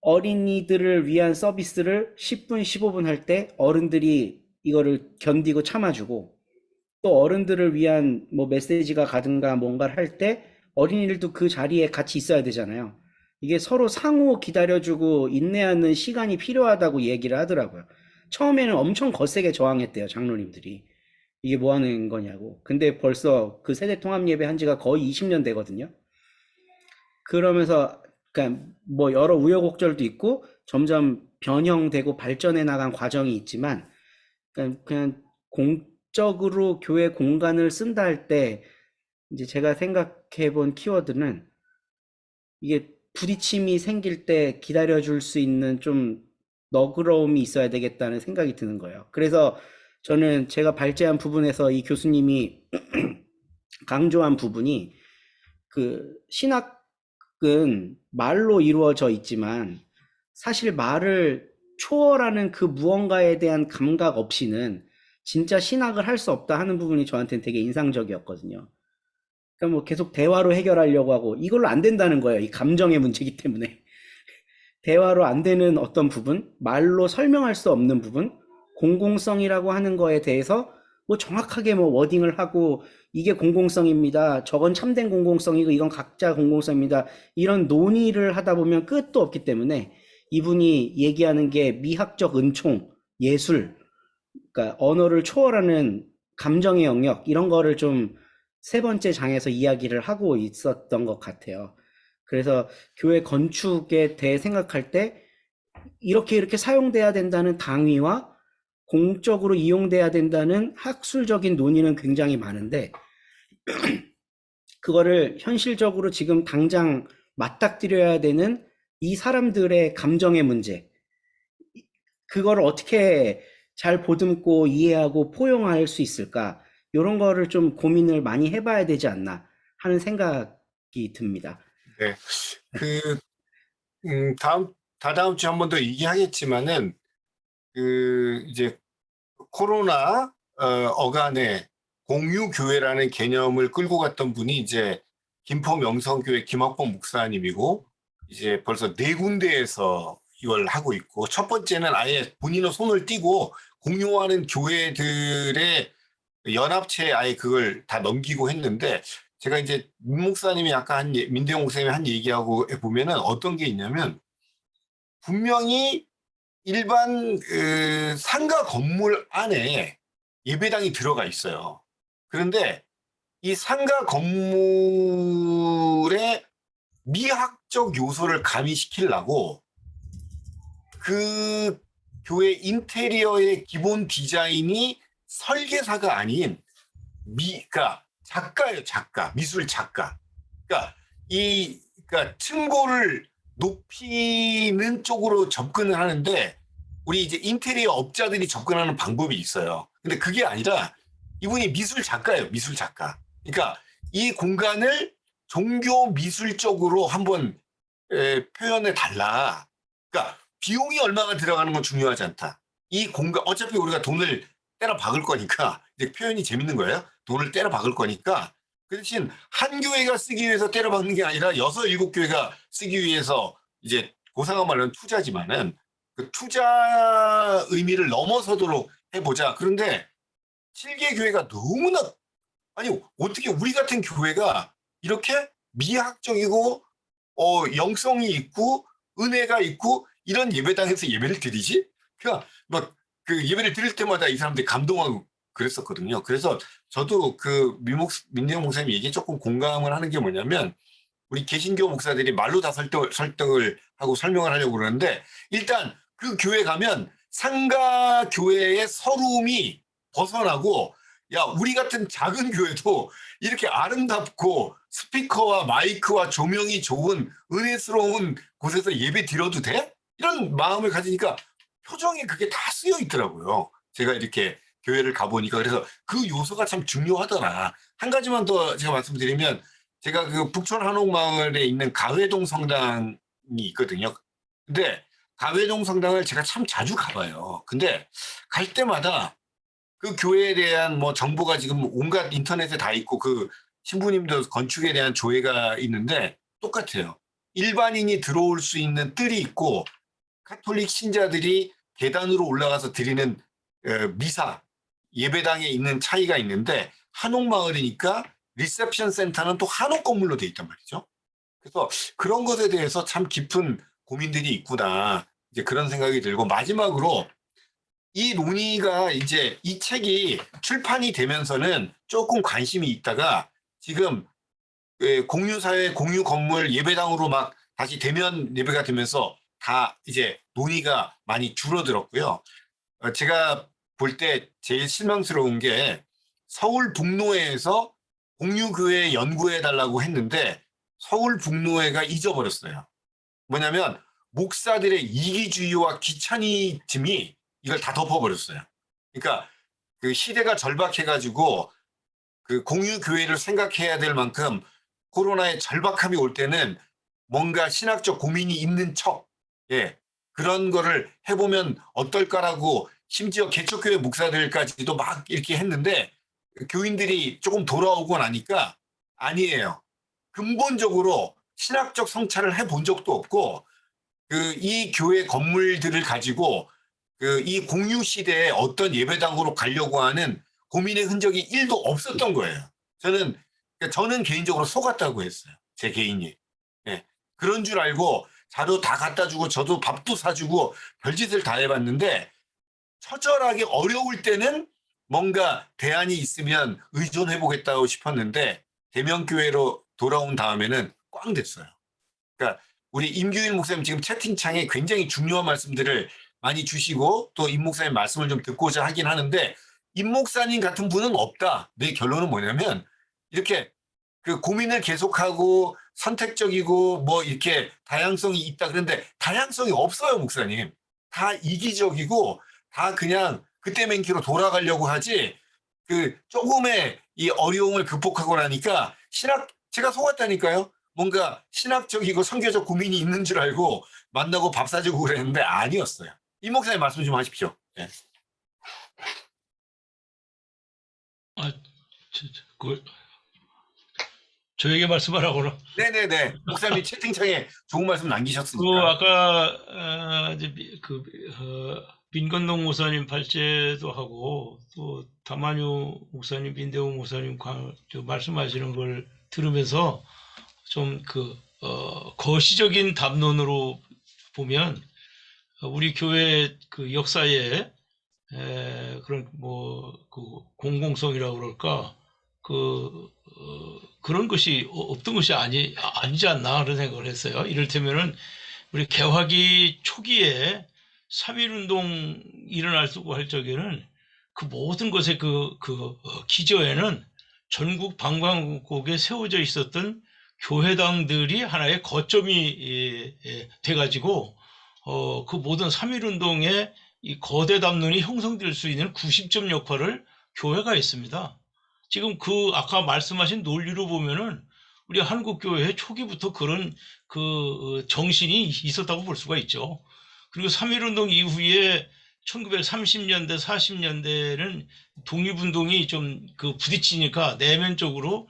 Speaker 1: 어린이들을 위한 서비스를 10분, 15분 할 때 어른들이 이거를 견디고 참아주고, 또 어른들을 위한 뭐 메시지가 가든가 뭔가를 할 때 어린이들도 그 자리에 같이 있어야 되잖아요. 이게 서로 상호 기다려주고 인내하는 시간이 필요하다고 얘기를 하더라고요. 처음에는 엄청 거세게 저항했대요, 장로님들이. 이게 뭐 하는 거냐고. 근데 벌써 그 세대 통합 예배 한 지가 거의 20년 되거든요. 그러면서 그러니까 뭐 여러 우여곡절도 있고 점점 변형되고 발전해 나간 과정이 있지만, 그러니까 그냥 공적으로 교회 공간을 쓴다 할 때 이제 제가 생각해 본 키워드는 이게 부딪힘이 생길 때 기다려줄 수 있는 좀 너그러움이 있어야 되겠다는 생각이 드는 거예요. 그래서 저는 제가 발제한 부분에서 이 교수님이 강조한 부분이, 그 신학은 말로 이루어져 있지만 사실 말을 초월하는 그 무언가에 대한 감각 없이는 진짜 신학을 할 수 없다 하는 부분이 저한테는 되게 인상적이었거든요. 그러니까 뭐 계속 대화로 해결하려고 하고 이걸로 안 된다는 거예요. 이 감정의 문제이기 때문에. 대화로 안 되는 어떤 부분, 말로 설명할 수 없는 부분, 공공성이라고 하는 거에 대해서 뭐 정확하게 뭐 워딩을 하고 이게 공공성입니다, 저건 참된 공공성이고 이건 각자 공공성입니다, 이런 논의를 하다 보면 끝도 없기 때문에 이분이 얘기하는 게 미학적 은총, 예술, 그러니까 언어를 초월하는 감정의 영역, 이런 거를 좀 세 번째 장에서 이야기를 하고 있었던 것 같아요. 그래서 교회 건축에 대해 생각할 때 이렇게 사용돼야 된다는 당위와 공적으로 이용돼야 된다는 학술적인 논의는 굉장히 많은데 그거를 현실적으로 지금 당장 맞닥뜨려야 되는 이 사람들의 감정의 문제, 그거를 어떻게 잘 보듬고 이해하고 포용할 수 있을까, 이런 거를 좀 고민을 많이 해봐야 되지 않나 하는 생각이 듭니다.
Speaker 2: 네. 다다음 주에 한 번 더 얘기하겠지만은, 이제 코로나 어간에 공유교회라는 개념을 끌고 갔던 분이 이제 김포 명성교회 김학범 목사님이고, 이제 벌써 4군데에서 이걸 하고 있고, 첫 번째는 아예 본인의 손을 띄고 공유하는 교회들의 연합체에 아예 그걸 다 넘기고 했는데, 제가 이제 민 목사님이 아까 민대용 목사님이 한 얘기하고 보면은 어떤 게 있냐면, 분명히 일반 상가 건물 안에 예배당이 들어가 있어요. 그런데 이 상가 건물의 미학적 요소를 가미시키려고 그 교회 인테리어의 기본 디자인이 설계사가 아닌 그러니까 작가예요, 작가, 미술 작가. 그러니까 그러니까 층고를 높이는 쪽으로 접근을 하는데, 우리 이제 인테리어 업자들이 접근하는 방법이 있어요. 근데 그게 아니라 이분이 미술 작가예요, 미술 작가. 그러니까 이 공간을 종교 미술적으로 한번 표현해 달라. 그러니까 비용이 얼마가 들어가는 건 중요하지 않다. 이 공간, 어차피 우리가 돈을 때려 박을 거니까, 이제 표현이 재밌는 거예요. 돈을 때려 박을 거니까, 그 대신 한 교회가 쓰기 위해서 때려 박는 게 아니라 6, 7교회가 쓰기 위해서, 이제 고상한 말로는 투자지만은 그 투자 의미를 넘어서도록 해보자. 그런데 7개 교회가 너무나, 아니 어떻게 우리 같은 교회가 이렇게 미학적이고 영성이 있고 은혜가 있고 이런 예배당에서 예배를 드리지? 그러니까 막 그 예배를 드릴 때마다 이 사람들이 감동하고 그랬었거든요. 그래서 저도 그 민대용 목사님 얘기에 조금 공감을 하는 게 뭐냐면 우리 개신교 목사들이 말로 다 설득을 하고 설명을 하려고 그러는데 일단 그 교회 가면 상가 교회의 서름이 벗어나고 야 우리 같은 작은 교회도 이렇게 아름답고 스피커와 마이크와 조명이 좋은 은혜스러운 곳에서 예배 드려도 돼? 이런 마음을 가지니까 표정에 그게 다 쓰여 있더라고요. 제가 이렇게 교회를 가보니까 그래서 그 요소가 참 중요하더라. 한 가지만 더 제가 말씀드리면 제가 그 북촌 한옥마을에 있는 가회동 성당이 있거든요. 근데 가회동 성당을 제가 참 자주 가봐요. 근데 갈 때마다 그 교회에 대한 뭐 정보가 지금 온갖 인터넷에 다 있고 그 신부님도 건축에 대한 조회가 있는데 똑같아요. 일반인이 들어올 수 있는 뜰이 있고 카톨릭 신자들이 계단으로 올라가서 드리는 미사, 예배당에 있는 차이가 있는데 한옥마을이니까 리셉션 센터는 또 한옥 건물로 돼 있단 말이죠. 그래서 그런 것에 대해서 참 깊은 고민들이 있구나. 이제 그런 생각이 들고 마지막으로 이 논의가 이제 이 책이 출판이 되면서는 조금 관심이 있다가 지금 공유사회, 공유건물 예배당으로 막 다시 대면 예배가 되면서 다 이제 논의가 많이 줄어들었고요. 제가 볼 때 제일 실망스러운 게 서울 북노회에서 공유교회 연구해달라고 했는데 서울 북노회가 잊어버렸어요. 뭐냐면 목사들의 이기주의와 귀차니즘이 이걸 다 덮어버렸어요. 그러니까 그 시대가 절박해가지고 그 공유교회를 생각해야 될 만큼 코로나의 절박함이 올 때는 뭔가 신학적 고민이 있는 척, 예, 그런 거를 해보면 어떨까라고 심지어 개척교회 목사들까지도 막 이렇게 했는데 교인들이 조금 돌아오고 나니까 아니에요. 근본적으로 신학적 성찰을 해본 적도 없고 그 이 교회 건물들을 가지고 그 이 공유 시대에 어떤 예배당으로 가려고 하는 고민의 흔적이 1도 없었던 거예요. 저는 개인적으로 속았다고 했어요. 제 개인이. 예. 그런 줄 알고 자료 다 갖다 주고 저도 밥도 사주고 별짓을 다 해봤는데 처절하게 어려울 때는 뭔가 대안이 있으면 의존해보겠다고 싶었는데 대면교회로 돌아온 다음에는 꽝 됐어요. 그러니까 우리 임규일 목사님 지금 채팅창에 굉장히 중요한 말씀들을 많이 주시고 또 임 목사님 말씀을 좀 듣고자 하긴 하는데 임 목사님 같은 분은 없다. 내 결론은 뭐냐면 이렇게 그 고민을 계속하고 선택적이고 뭐 이렇게 다양성이 있다 그런데 다양성이 없어요, 목사님. 다 이기적이고 다 그냥 그때 맨키로 돌아가려고 하지 그 조금의 이 어려움을 극복하고 나니까 제가 속았다니까요. 뭔가 신학적이고 선교적 고민이 있는 줄 알고 만나고 밥 사주고 그랬는데 아니었어요. 이 목사님 말씀 좀 하십시오. 네.
Speaker 6: 저에게 말씀하라고는.
Speaker 2: 네네네. 목사님 채팅창에 좋은 말씀 남기셨으니까.
Speaker 6: 아까 이제 민건동 목사님 발제도 하고 또 담만유 목사님, 민대웅 목사님 말씀하시는 걸 들으면서 좀 거시적인 담론으로 보면 우리 교회 그 역사에 그런 그 공공성이라고 그럴까 그런 것이 없던 것이 아니지 않나 그런 생각을 했어요. 이를테면은 우리 개화기 초기에 3.1운동 일어날 수고 할 적에는 그 모든 것의 기저에는 전국 방방곡곡에 세워져 있었던 교회당들이 하나의 거점이 돼가지고 그 모든 3.1운동의 이 거대 담론이 형성될 수 있는 구심점 역할을 교회가 했습니다. 지금 아까 말씀하신 논리로 보면은 우리 한국교회 초기부터 그런 정신이 있었다고 볼 수가 있죠. 그리고 3.1운동 이후에 1930년대, 40년대는 독립운동이 좀 부딪히니까 내면적으로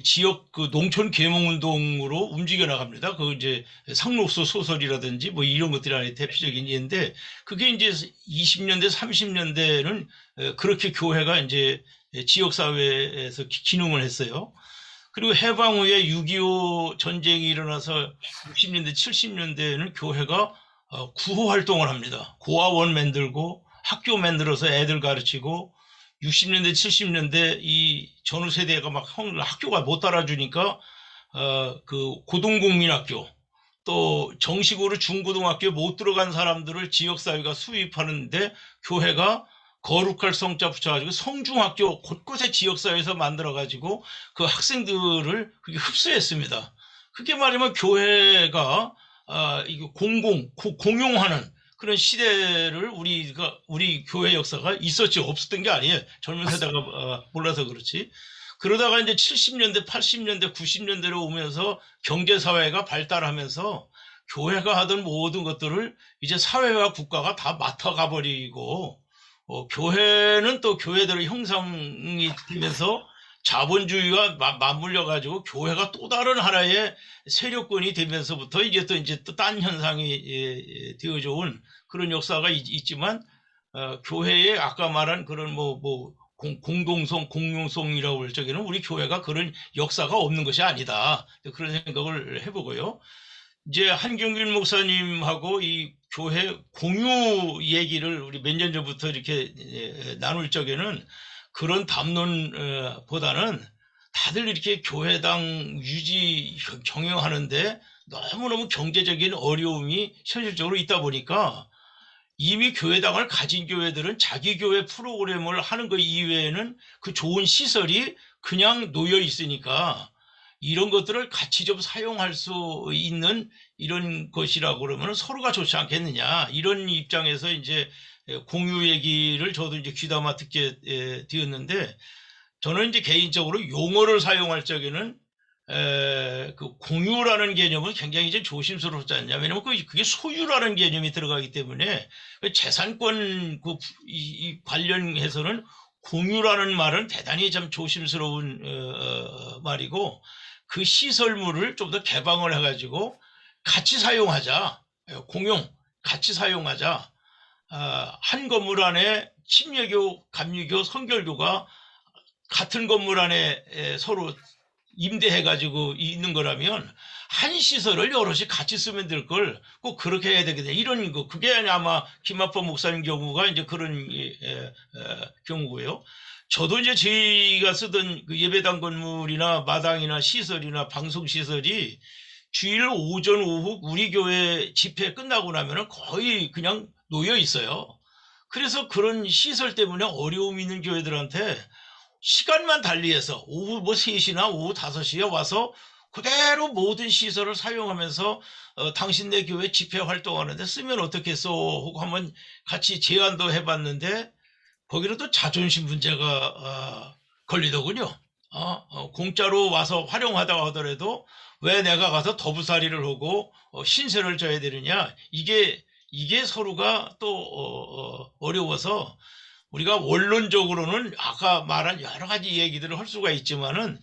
Speaker 6: 지역 농촌 계몽운동으로 움직여 나갑니다. 이제 상록소 소설이라든지 뭐 이런 것들이 하나의 대표적인 예인데 그게 이제 20년대, 30년대는 그렇게 교회가 이제 지역사회에서 기능을 했어요. 그리고 해방 후에 6.25 전쟁이 일어나서 60년대, 70년대에는 교회가 구호 활동을 합니다. 고아원 만들고 학교 만들어서 애들 가르치고 60년대, 70년대 이 전후 세대가 막 학교가 못 따라주니까 그 고등국민학교 또 정식으로 중고등학교에 못 들어간 사람들을 지역사회가 수입하는데 교회가 거룩할 성자 붙여가지고 성중학교 곳곳에 지역사회에서 만들어가지고 그 학생들을 그게 흡수했습니다. 그게 말하면 교회가 이거 공용하는 그런 시대를 우리 교회 역사가 있었지 없었던 게 아니에요. 젊은 세대가 몰라서 그렇지. 그러다가 이제 70년대, 80년대, 90년대로 오면서 경제사회가 발달하면서 교회가 하던 모든 것들을 이제 사회와 국가가 다 맡아가 버리고 교회는 또 교회대로 형성이 되면서 자본주의가 맞물려 가지고 교회가 또 다른 하나의 세력권이 되면서부터 이게 또 딴 현상이 되어져 온 그런 역사가 있지만 교회의 아까 말한 그런 공동성, 공용성이라고 할 적에는 우리 교회가 그런 역사가 없는 것이 아니다. 그런 생각을 해보고요. 이제 한경균 목사님하고 이 교회 공유 얘기를 우리 몇 년 전부터 이렇게 나눌 적에는 그런 담론보다는 다들 이렇게 교회당 유지 경영하는데 너무너무 경제적인 어려움이 현실적으로 있다 보니까 이미 교회당을 가진 교회들은 자기 교회 프로그램을 하는 것 이외에는 그 좋은 시설이 그냥 놓여 있으니까 이런 것들을 같이 좀 사용할 수 있는 이런 것이라고 그러면 서로가 좋지 않겠느냐. 이런 입장에서 이제 공유 얘기를 저도 이제 귀담아 듣게 되었는데 저는 이제 개인적으로 용어를 사용할 적에는 그 공유라는 개념은 굉장히 이제 조심스럽지 않냐. 왜냐면 그게 소유라는 개념이 들어가기 때문에 그 재산권 이 관련해서는 공유라는 말은 대단히 참 조심스러운 말이고 그 시설물을 좀 더 개방을 해가지고 같이 사용하자. 공용 같이 사용하자. 한 건물 안에 침례교, 감리교, 성결교가 같은 건물 안에 서로 임대해가지고 있는 거라면 한 시설을 여럿이 같이 쓰면 될 걸 꼭 그렇게 해야 되겠네. 이런 거 그게 아마 김학범 목사님 경우가 이제 그런 경우고요. 저도 이제 저희가 쓰던 그 예배당 건물이나 마당이나 시설이나 방송 시설이 주일 오전 오후 우리 교회 집회 끝나고 나면은 거의 그냥 놓여 있어요. 그래서 그런 시설 때문에 어려움 있는 교회들한테 시간만 달리해서 오후 3시나 오후 5시에 와서 그대로 모든 시설을 사용하면서 당신네 교회 집회 활동하는데 쓰면 어떻겠어 하고 한번 같이 제안도 해봤는데 거기는 또 자존심 문제가 걸리더군요. 공짜로 와서 활용하다가 하더라도 왜 내가 가서 더부살이를 하고 신세를 져야 되느냐. 이게 서로가 또 어려워서 우리가 원론적으로는 아까 말한 여러 가지 얘기들을 할 수가 있지만은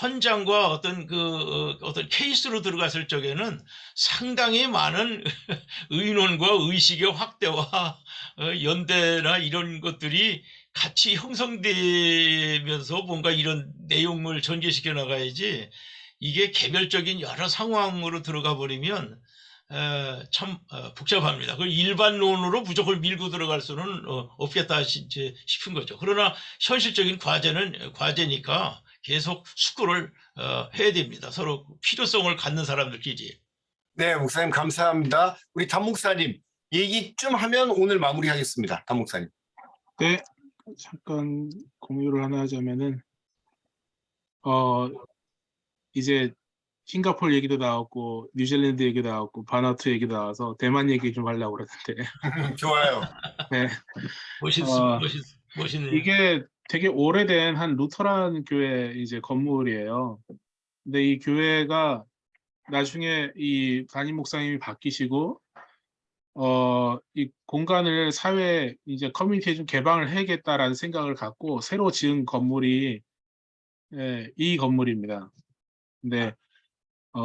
Speaker 6: 현장과 어떤 케이스로 들어갔을 적에는 상당히 많은 의논과 의식의 확대와 연대나 이런 것들이 같이 형성되면서 뭔가 이런 내용을 전개시켜 나가야지 이게 개별적인 여러 상황으로 들어가 버리면 참 복잡합니다. 그걸 일반론으로 무조건 밀고 들어갈 수는 없겠다 싶은 거죠. 그러나 현실적인 과제는 과제니까 계속 숙고를 해야 됩니다. 서로 필요성을 갖는 사람들끼리.
Speaker 2: 네, 목사님 감사합니다. 우리 담 목사님 얘기 좀 하면 오늘 마무리하겠습니다. 담 목사님.
Speaker 4: 네, 잠깐 공유를 하나 하자면은 이제 싱가포르 얘기도 나왔고 뉴질랜드 얘기도 나왔고 바나투 얘기도 나와서 대만 얘기 좀 하려고 그러는데
Speaker 2: 좋아요.
Speaker 4: 네.
Speaker 6: 멋있네요.
Speaker 4: 이게 되게 오래된 한 루터란 교회 이제 건물이에요. 근데 이 교회가 나중에 이 담임 목사님이 바뀌시고 이 공간을 사회 이제 커뮤니티에 좀 개방을 해야겠다라는 생각을 갖고 새로 지은 건물이 이 건물입니다. 근데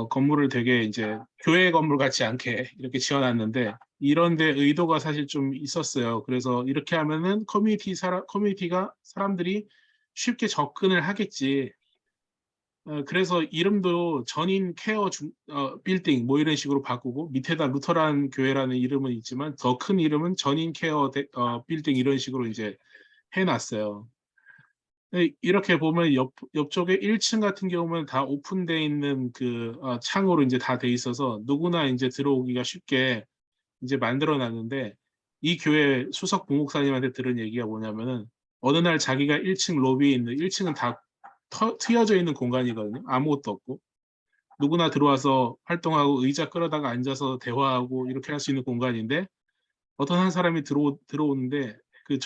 Speaker 4: 건물을 되게 이제 교회 건물 같지 않게 이렇게 지어놨는데 이런데 의도가 사실 좀 있었어요. 그래서 이렇게 하면은 커뮤니티가 사람들이 쉽게 접근을 하겠지. 그래서 이름도 전인 케어 빌딩 뭐 이런 식으로 바꾸고 밑에다 루터란 교회라는 이름은 있지만 더 큰 이름은 전인 케어 빌딩 이런 식으로 이제 해놨어요. 이렇게 보면 옆쪽에 1층 같은 경우는 다 오픈되어 있는 그 창으로 이제 다 돼 있어서 누구나 이제 들어오기가 쉽게 이제 만들어 놨는데 이 교회 수석 부목사님한테 들은 얘기가 뭐냐면은 어느 날 자기가 1층 로비에 있는 1층은 다 트여져 있는 공간이거든요. 아무것도 없고 누구나 들어와서 활동하고 의자 끌어다가 앉아서 대화하고 이렇게 할 수 있는 공간인데 어떤 한 사람이 들어오는데 그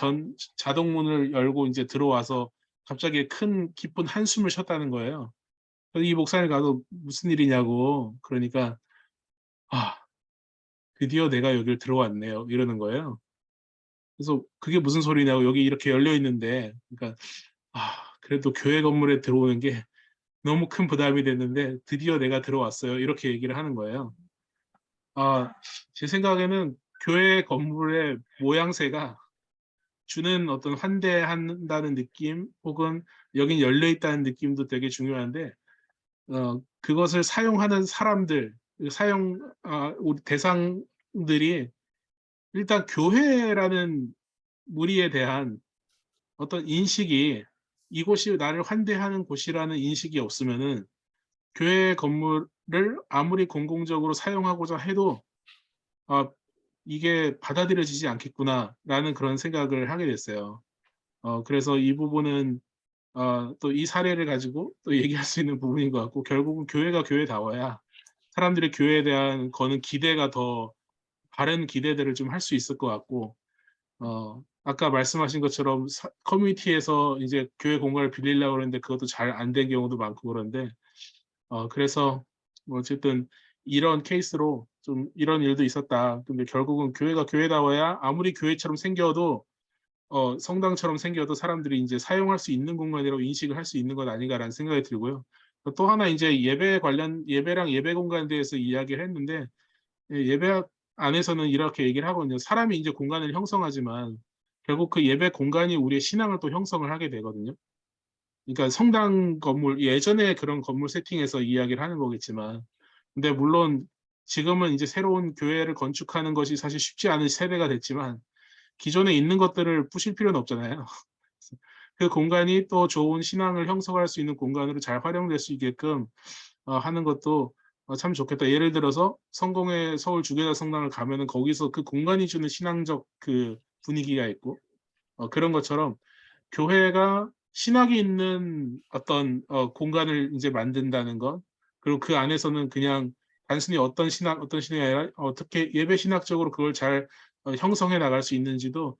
Speaker 4: 자동 문을 열고 이제 들어와서 갑자기 큰 깊은 한숨을 쉬었다는 거예요. 그래서 이 목사님 가서 무슨 일이냐고 그러니까 드디어 내가 여길 들어왔네요 이러는 거예요. 그래서 그게 무슨 소리냐고 여기 이렇게 열려 있는데 그러니까 그래도 교회 건물에 들어오는 게 너무 큰 부담이 됐는데 드디어 내가 들어왔어요 이렇게 얘기를 하는 거예요. 제 생각에는 교회 건물의 모양새가 주는 어떤 환대한다는 느낌 혹은 여긴 열려 있다는 느낌도 되게 중요한데 그것을 사용하는 사람들 우리 대상들이 일단 교회라는 무리에 대한 어떤 인식이 이곳이 나를 환대하는 곳이라는 인식이 없으면은 교회 건물을 아무리 공공적으로 사용하고자 해도 이게 받아들여지지 않겠구나라는 그런 생각을 하게 됐어요. 그래서 이 부분은 또 이 사례를 가지고 또 얘기할 수 있는 부분인 것 같고 결국은 교회가 교회다워야 사람들이 교회에 대한 거는 기대가 더 바른 기대들을 좀 할 수 있을 것 같고 아까 말씀하신 것처럼 커뮤니티에서 이제 교회 공간을 빌리려고 그러는데 그것도 잘 안 된 경우도 많고 그런데 그래서 뭐 어쨌든 이런 케이스로 좀 이런 일도 있었다. 근데 결국은 교회가 교회다워야 아무리 교회처럼 생겨도 성당처럼 생겨도 사람들이 이제 사용할 수 있는 공간이라고 인식을 할 수 있는 것 아닌가라는 생각이 들고요. 또 하나 이제 예배랑 예배 공간에 대해서 이야기를 했는데 예배 안에서는 이렇게 얘기를 하거든요. 사람이 이제 공간을 형성하지만 결국 그 예배 공간이 우리의 신앙을 또 형성을 하게 되거든요. 그러니까 성당 건물 예전에 그런 건물 세팅에서 이야기를 하는 거겠지만 근데 물론 지금은 이제 새로운 교회를 건축하는 것이 사실 쉽지 않은 세대가 됐지만 기존에 있는 것들을 부실 필요는 없잖아요. 그 공간이 또 좋은 신앙을 형성할 수 있는 공간으로 잘 활용될 수 있게끔 하는 것도 참 좋겠다. 예를 들어서 성공회 서울 주교자 성당을 가면은 거기서 그 공간이 주는 신앙적 그 분위기가 있고 그런 것처럼 교회가 신학이 있는 어떤 공간을 이제 만든다는 것 그리고 그 안에서는 그냥 단순히 어떤 신학이 아니라 어떻게 예배 신학적으로 그걸 잘 형성해 나갈 수 있는지도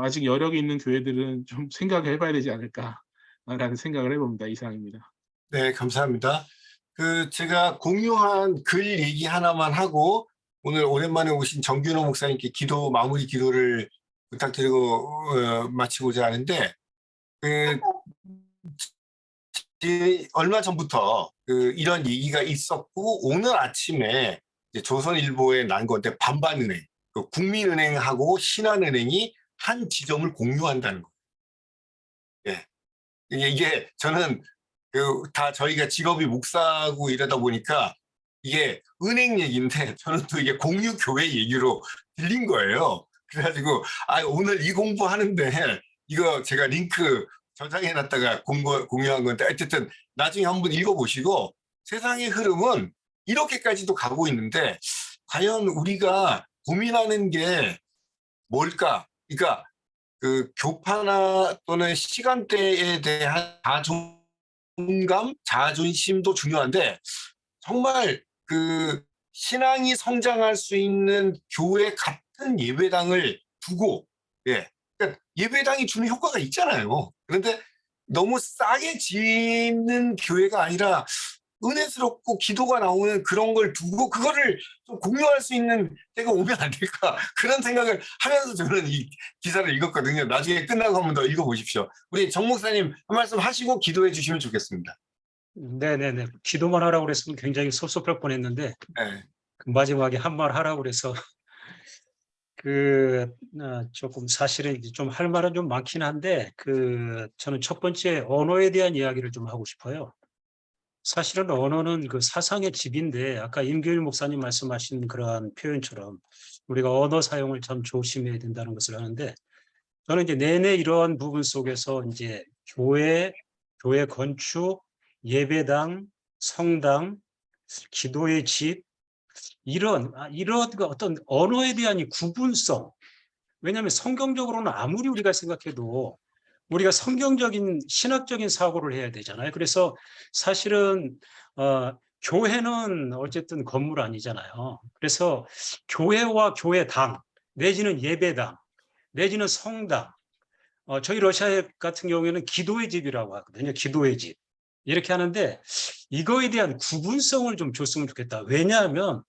Speaker 4: 아직 여력이 있는 교회들은 좀 생각을 해봐야 되지 않을까라는 생각을 해봅니다. 이상입니다.
Speaker 2: 네, 감사합니다. 제가 공유한 글 얘기 하나만 하고 오늘 오랜만에 오신 정균호 목사님께 마무리 기도를 부탁드리고 마치고자 하는데 얼마 전부터 이런 얘기가 있었고 오늘 아침에 이제 조선일보에 난 건데 반반은행, 국민은행하고 신한은행이 한 지점을 공유한다는 거예요. 예. 이게 저는 다 저희가 직업이 목사고 이러다 보니까 이게 은행 얘기인데 저는 또 이게 공유 교회 얘기로 들린 거예요. 그래가지고 오늘 이 공부하는데 이거 제가 링크 저장해놨다가 공유한 건데 어쨌든 나중에 한번 읽어보시고 세상의 흐름은 이렇게까지도 가고 있는데 과연 우리가 고민하는 게 뭘까? 그러니까 교파나 또는 시간대에 대한 자존감, 자존심도 중요한데 정말 신앙이 성장할 수 있는 교회 같은 예배당을 두고 그러니까 예배당이 주는 효과가 있잖아요. 그런데 너무 싸게 짓는 교회가 아니라 은혜스럽고 기도가 나오는 그런 걸 두고 그거를 좀 공유할 수 있는 때가 오면 안 될까 그런 생각을 하면서 저는 이 기사를 읽었거든요. 나중에 끝나고 한번 더 읽어보십시오. 우리 정 목사님 한 말씀 하시고 기도해 주시면 좋겠습니다.
Speaker 3: 네네네. 기도만 하라고 그랬으면 굉장히 섭섭할 뻔했는데
Speaker 2: 네.
Speaker 3: 마지막에 한 말 하라고 그래서 조금 사실은 좀 할 말은 좀 많긴 한데 저는 첫 번째 언어에 대한 이야기를 좀 하고 싶어요. 사실은 언어는 그 사상의 집인데 아까 임규일 목사님 말씀하신 그러한 표현처럼 우리가 언어 사용을 참 조심해야 된다는 것을 하는데 저는 이제 내내 이러한 부분 속에서 이제 교회 건축, 예배당, 성당, 기도의 집 이런 그 어떤 언어에 대한 이 구분성 왜냐하면 성경적으로는 아무리 우리가 생각해도 우리가 성경적인 신학적인 사고를 해야 되잖아요. 그래서 사실은 교회는 어쨌든 건물 아니잖아요. 그래서 교회와 교회당 내지는 예배당 내지는 성당 저희 러시아 같은 경우에는 기도의 집이라고 하거든요. 기도의 집. 이렇게 하는데 이거에 대한 구분성을 좀 줬으면 좋겠다. 왜냐하면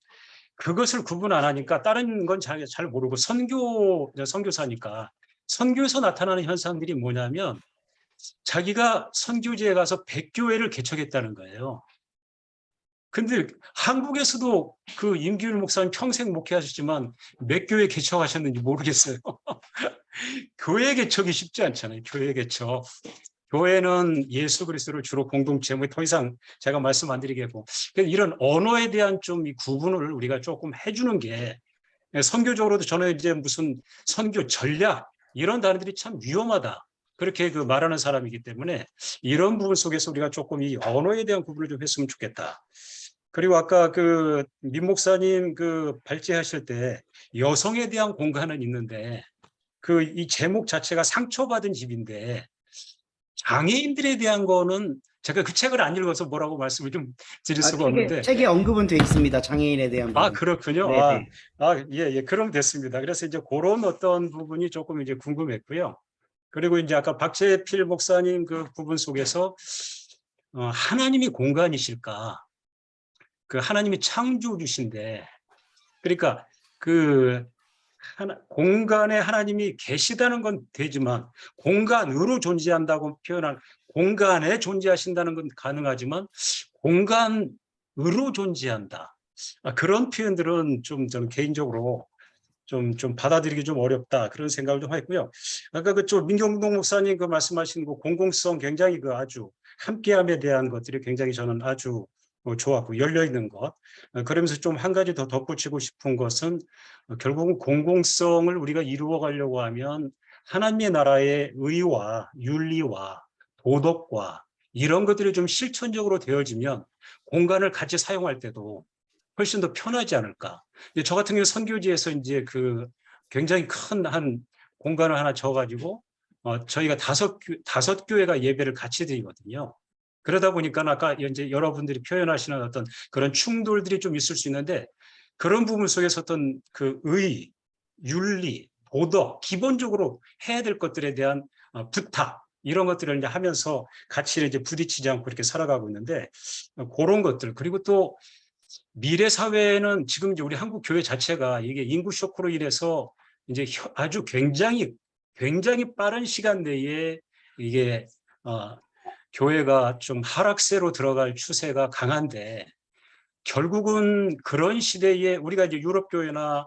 Speaker 3: 그것을 구분 안 하니까 다른 건 잘 모르고 선교사니까 선교에서 나타나는 현상들이 뭐냐면 자기가 선교지에 가서 100교회를 개척했다는 거예요. 근데 한국에서도 그 임기율 목사님 평생 목회하셨지만 몇 교회 개척하셨는지 모르겠어요. 교회 개척이 쉽지 않잖아요. 교회 개척. 교회는 예수 그리스도를 주로 공동체, 뭐 더 이상 제가 말씀 안 드리겠고, 이런 언어에 대한 좀 이 구분을 우리가 조금 해주는 게 선교적으로도 저는 이제 무슨 선교 전략 이런 단어들이 참 위험하다. 그렇게 그 말하는 사람이기 때문에 이런 부분 속에서 우리가 조금 이 언어에 대한 구분을 좀 했으면 좋겠다. 그리고 아까 그 민 목사님 그 발제하실 때 여성에 대한 공간은 있는데 그 이 제목 자체가 상처받은 집인데 장애인들에 대한 거는 제가 그 책을 안 읽어서 뭐라고 말씀을 좀 드릴 수가 없는데
Speaker 1: 책에 언급은 돼 있습니다. 장애인에 대한 부분.
Speaker 3: 그렇군요.
Speaker 1: 네네.
Speaker 3: 예, 그럼 됐습니다. 그래서 이제 그런 어떤 부분이 조금 이제 궁금했고요. 그리고 이제 아까 박재필 목사님 그 부분 속에서 하나님이 공간이실까? 그 하나님이 창조주신데, 그러니까 그 공간에 하나님이 계시다는 건 되지만 공간으로 존재한다고 표현한 공간에 존재하신다는 건 가능하지만 공간으로 존재한다. 그런 표현들은 좀 저는 개인적으로 좀 받아들이기 좀 어렵다 그런 생각을 좀 했고요. 아까 그쪽 민경동 목사님 그 말씀하신 그 공공성 굉장히 그 아주 함께함에 대한 것들이 굉장히 저는 아주 좋았고 열려 있는 것. 그러면서 좀 한 가지 더 덧붙이고 싶은 것은 결국은 공공성을 우리가 이루어 가려고 하면 하나님의 나라의 의와 윤리와 도덕과 이런 것들이 좀 실천적으로 되어지면 공간을 같이 사용할 때도 훨씬 더 편하지 않을까. 근데 저 같은 경우 선교지에서 이제 그 굉장히 큰 한 공간을 하나 져가지고 저희가 다섯 교회가 예배를 같이 드리거든요. 그러다 보니까 아까 이제 여러분들이 표현하시는 어떤 그런 충돌들이 좀 있을 수 있는데 그런 부분 속에서 어떤 그 의, 윤리, 도덕, 기본적으로 해야 될 것들에 대한 부탁 이런 것들을 이제 하면서 같이 이제 부딪히지 않고 이렇게 살아가고 있는데 그런 것들 그리고 또 미래 사회는 지금 이제 우리 한국 교회 자체가 이게 인구 쇼크로 인해서 이제 아주 굉장히 빠른 시간 내에 이게 교회가 좀 하락세로 들어갈 추세가 강한데 결국은 그런 시대에 우리가 이제 유럽 교회나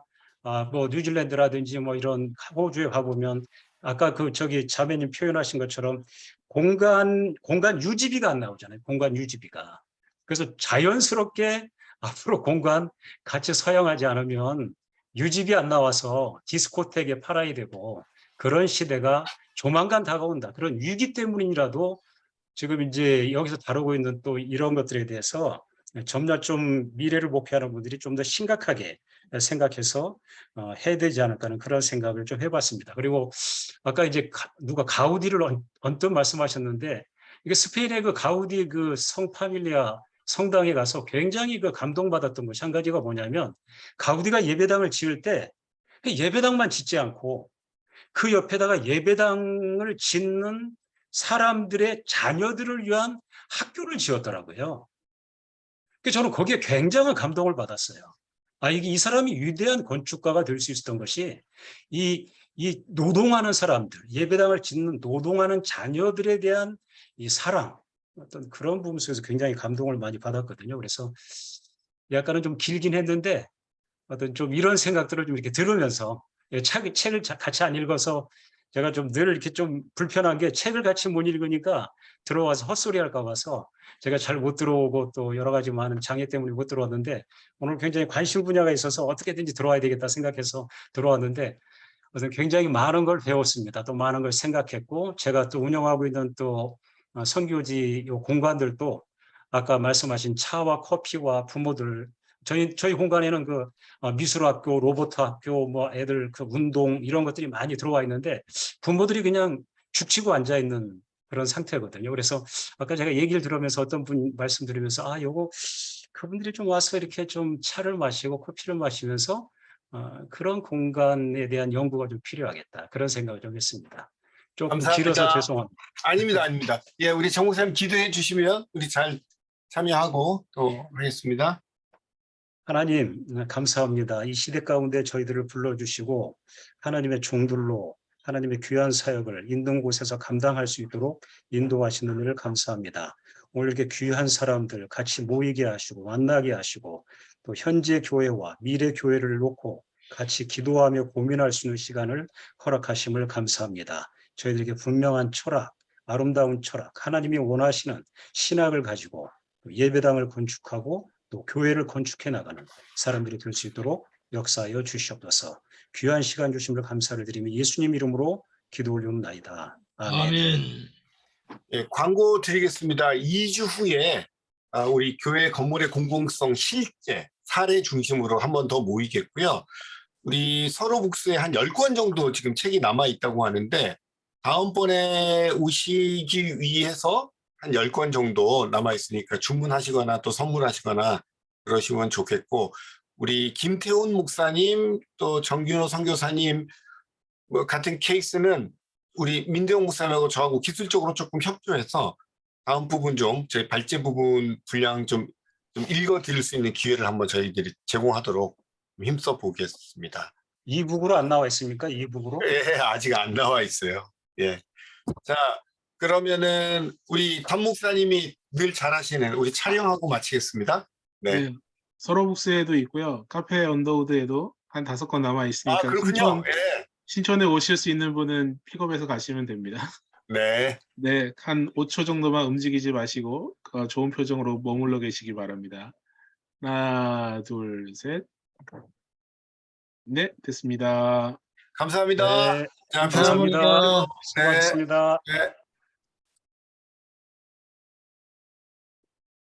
Speaker 3: 뭐 뉴질랜드라든지 뭐 이런 호주에 가보면 아까 그 저기 자매님 표현하신 것처럼 공간 유지비가 안 나오잖아요. 공간 유지비가. 그래서 자연스럽게 앞으로 공간 같이 사용하지 않으면 유지비 안 나와서 디스코텍에 팔아야 되고 그런 시대가 조만간 다가온다. 그런 위기 때문이라도 지금 이제 여기서 다루고 있는 또 이런 것들에 대해서 점차 좀 미래를 목표하는 분들이 좀 더 심각하게 생각해서 해야 되지 않을까 하는 그런 생각을 좀 해봤습니다. 그리고 아까 이제 누가 가우디를 언뜻 말씀하셨는데 이게 스페인의 그 가우디 그 성파밀리아 성당에 가서 굉장히 그 감동받았던 것이 한 가지가 뭐냐면 가우디가 예배당을 지을 때 예배당만 짓지 않고 그 옆에다가 예배당을 짓는 사람들의 자녀들을 위한 학교를 지었더라고요. 그래서 저는 거기에 굉장한 감동을 받았어요. 이 사람이 위대한 건축가가 될 수 있었던 것이 이 노동하는 사람들, 예배당을 짓는 노동하는 자녀들에 대한 이 사랑, 어떤 그런 부분 속에서 굉장히 감동을 많이 받았거든요. 그래서 약간은 좀 길긴 했는데 어떤 좀 이런 생각들을 좀 이렇게 들으면서 책을 같이 안 읽어서 제가 좀 늘 이렇게 좀 불편한 게 책을 같이 못 읽으니까 들어와서 헛소리 할까 봐서 제가 잘 못 들어오고 또 여러 가지 많은 장애 때문에 못 들어왔는데 오늘 굉장히 관심 분야가 있어서 어떻게든지 들어와야 되겠다 생각해서 들어왔는데 우선 굉장히 많은 걸 배웠습니다. 또 많은 걸 생각했고 제가 또 운영하고 있는 또 선교지 요 공간들도 아까 말씀하신 차와 커피와 부모들 저희 공간에는 그 미술학교, 로봇학교, 뭐 애들 그 운동 이런 것들이 많이 들어와 있는데 부모들이 그냥 죽치고 앉아 있는 그런 상태거든요. 그래서 아까 제가 얘기를 들으면서 어떤 분 말씀드리면서 아, 요거 그분들이 좀 와서 이렇게 좀 차를 마시고 커피를 마시면서 그런 공간에 대한 연구가 좀 필요하겠다. 그런 생각을 좀 했습니다. 조금
Speaker 2: 감사합니다.
Speaker 3: 길어서 죄송합니다.
Speaker 2: 아닙니다, 아닙니다. 예, 우리 정 목사님 기도해 주시면 우리 잘 참여하고 또 하겠습니다.
Speaker 3: 하나님 감사합니다. 이 시대 가운데 저희들을 불러주시고 하나님의 종들로 하나님의 귀한 사역을 있는 곳에서 감당할 수 있도록 인도하시는 일을 감사합니다. 오늘 이렇게 귀한 사람들 같이 모이게 하시고 만나게 하시고 또 현재 교회와 미래 교회를 놓고 같이 기도하며 고민할 수 있는 시간을 허락하심을 감사합니다. 저희들에게 분명한 철학, 아름다운 철학, 하나님이 원하시는 신학을 가지고 예배당을 건축하고 또 교회를 건축해 나가는 사람들이 될 수 있도록 역사하여 주시옵소서. 귀한 시간 주심을 감사를 드리며 예수님 이름으로 기도 올리옵나이다. 아멘.
Speaker 6: 아멘.
Speaker 2: 예, 광고 드리겠습니다. 2주 후에 우리 교회 건물의 공공성 실제 사례 중심으로 한 번 더 모이겠고요. 우리 서로북스에 한 10권 정도 지금 책이 남아 있다고 하는데 다음번에 오시기 위해서 한 10권 정도 남아 있으니까 주문하시거나 또 선물하시거나 그러시면 좋겠고 우리 김태훈 목사님 또 정균호 선교사님 뭐 같은 케이스는 우리 민대용 목사님하고 저하고 기술적으로 조금 협조해서 다음 부분 좀 저희 발제 부분 분량 좀 읽어 드릴 수 있는 기회를 한번 저희들이 제공하도록 힘써 보겠습니다.
Speaker 3: 이북으로 안 나와 있습니까? 이북으로?
Speaker 2: 예, 아직 안 나와 있어요. 예. 자, 그러면은 우리 담 목사님이 늘 잘하시는 우리 촬영하고 마치겠습니다. 네.
Speaker 4: 네, 서로북스에도 있고요. 카페 언더우드에도 한 5권 남아
Speaker 2: 아,
Speaker 4: 있으니까
Speaker 2: 그렇군요. 예.
Speaker 4: 신촌에 오실 수 있는 분은 픽업해서 가시면 됩니다.
Speaker 2: 네.
Speaker 4: 네, 한 5초 정도만 움직이지 마시고 좋은 표정으로 머물러 계시기 바랍니다. 하나, 둘, 셋. 네, 됐습니다.
Speaker 2: 감사합니다.
Speaker 3: 네,
Speaker 2: 자,
Speaker 3: 감사합니다.
Speaker 2: 네.
Speaker 3: 수고하셨습니다.
Speaker 2: 네.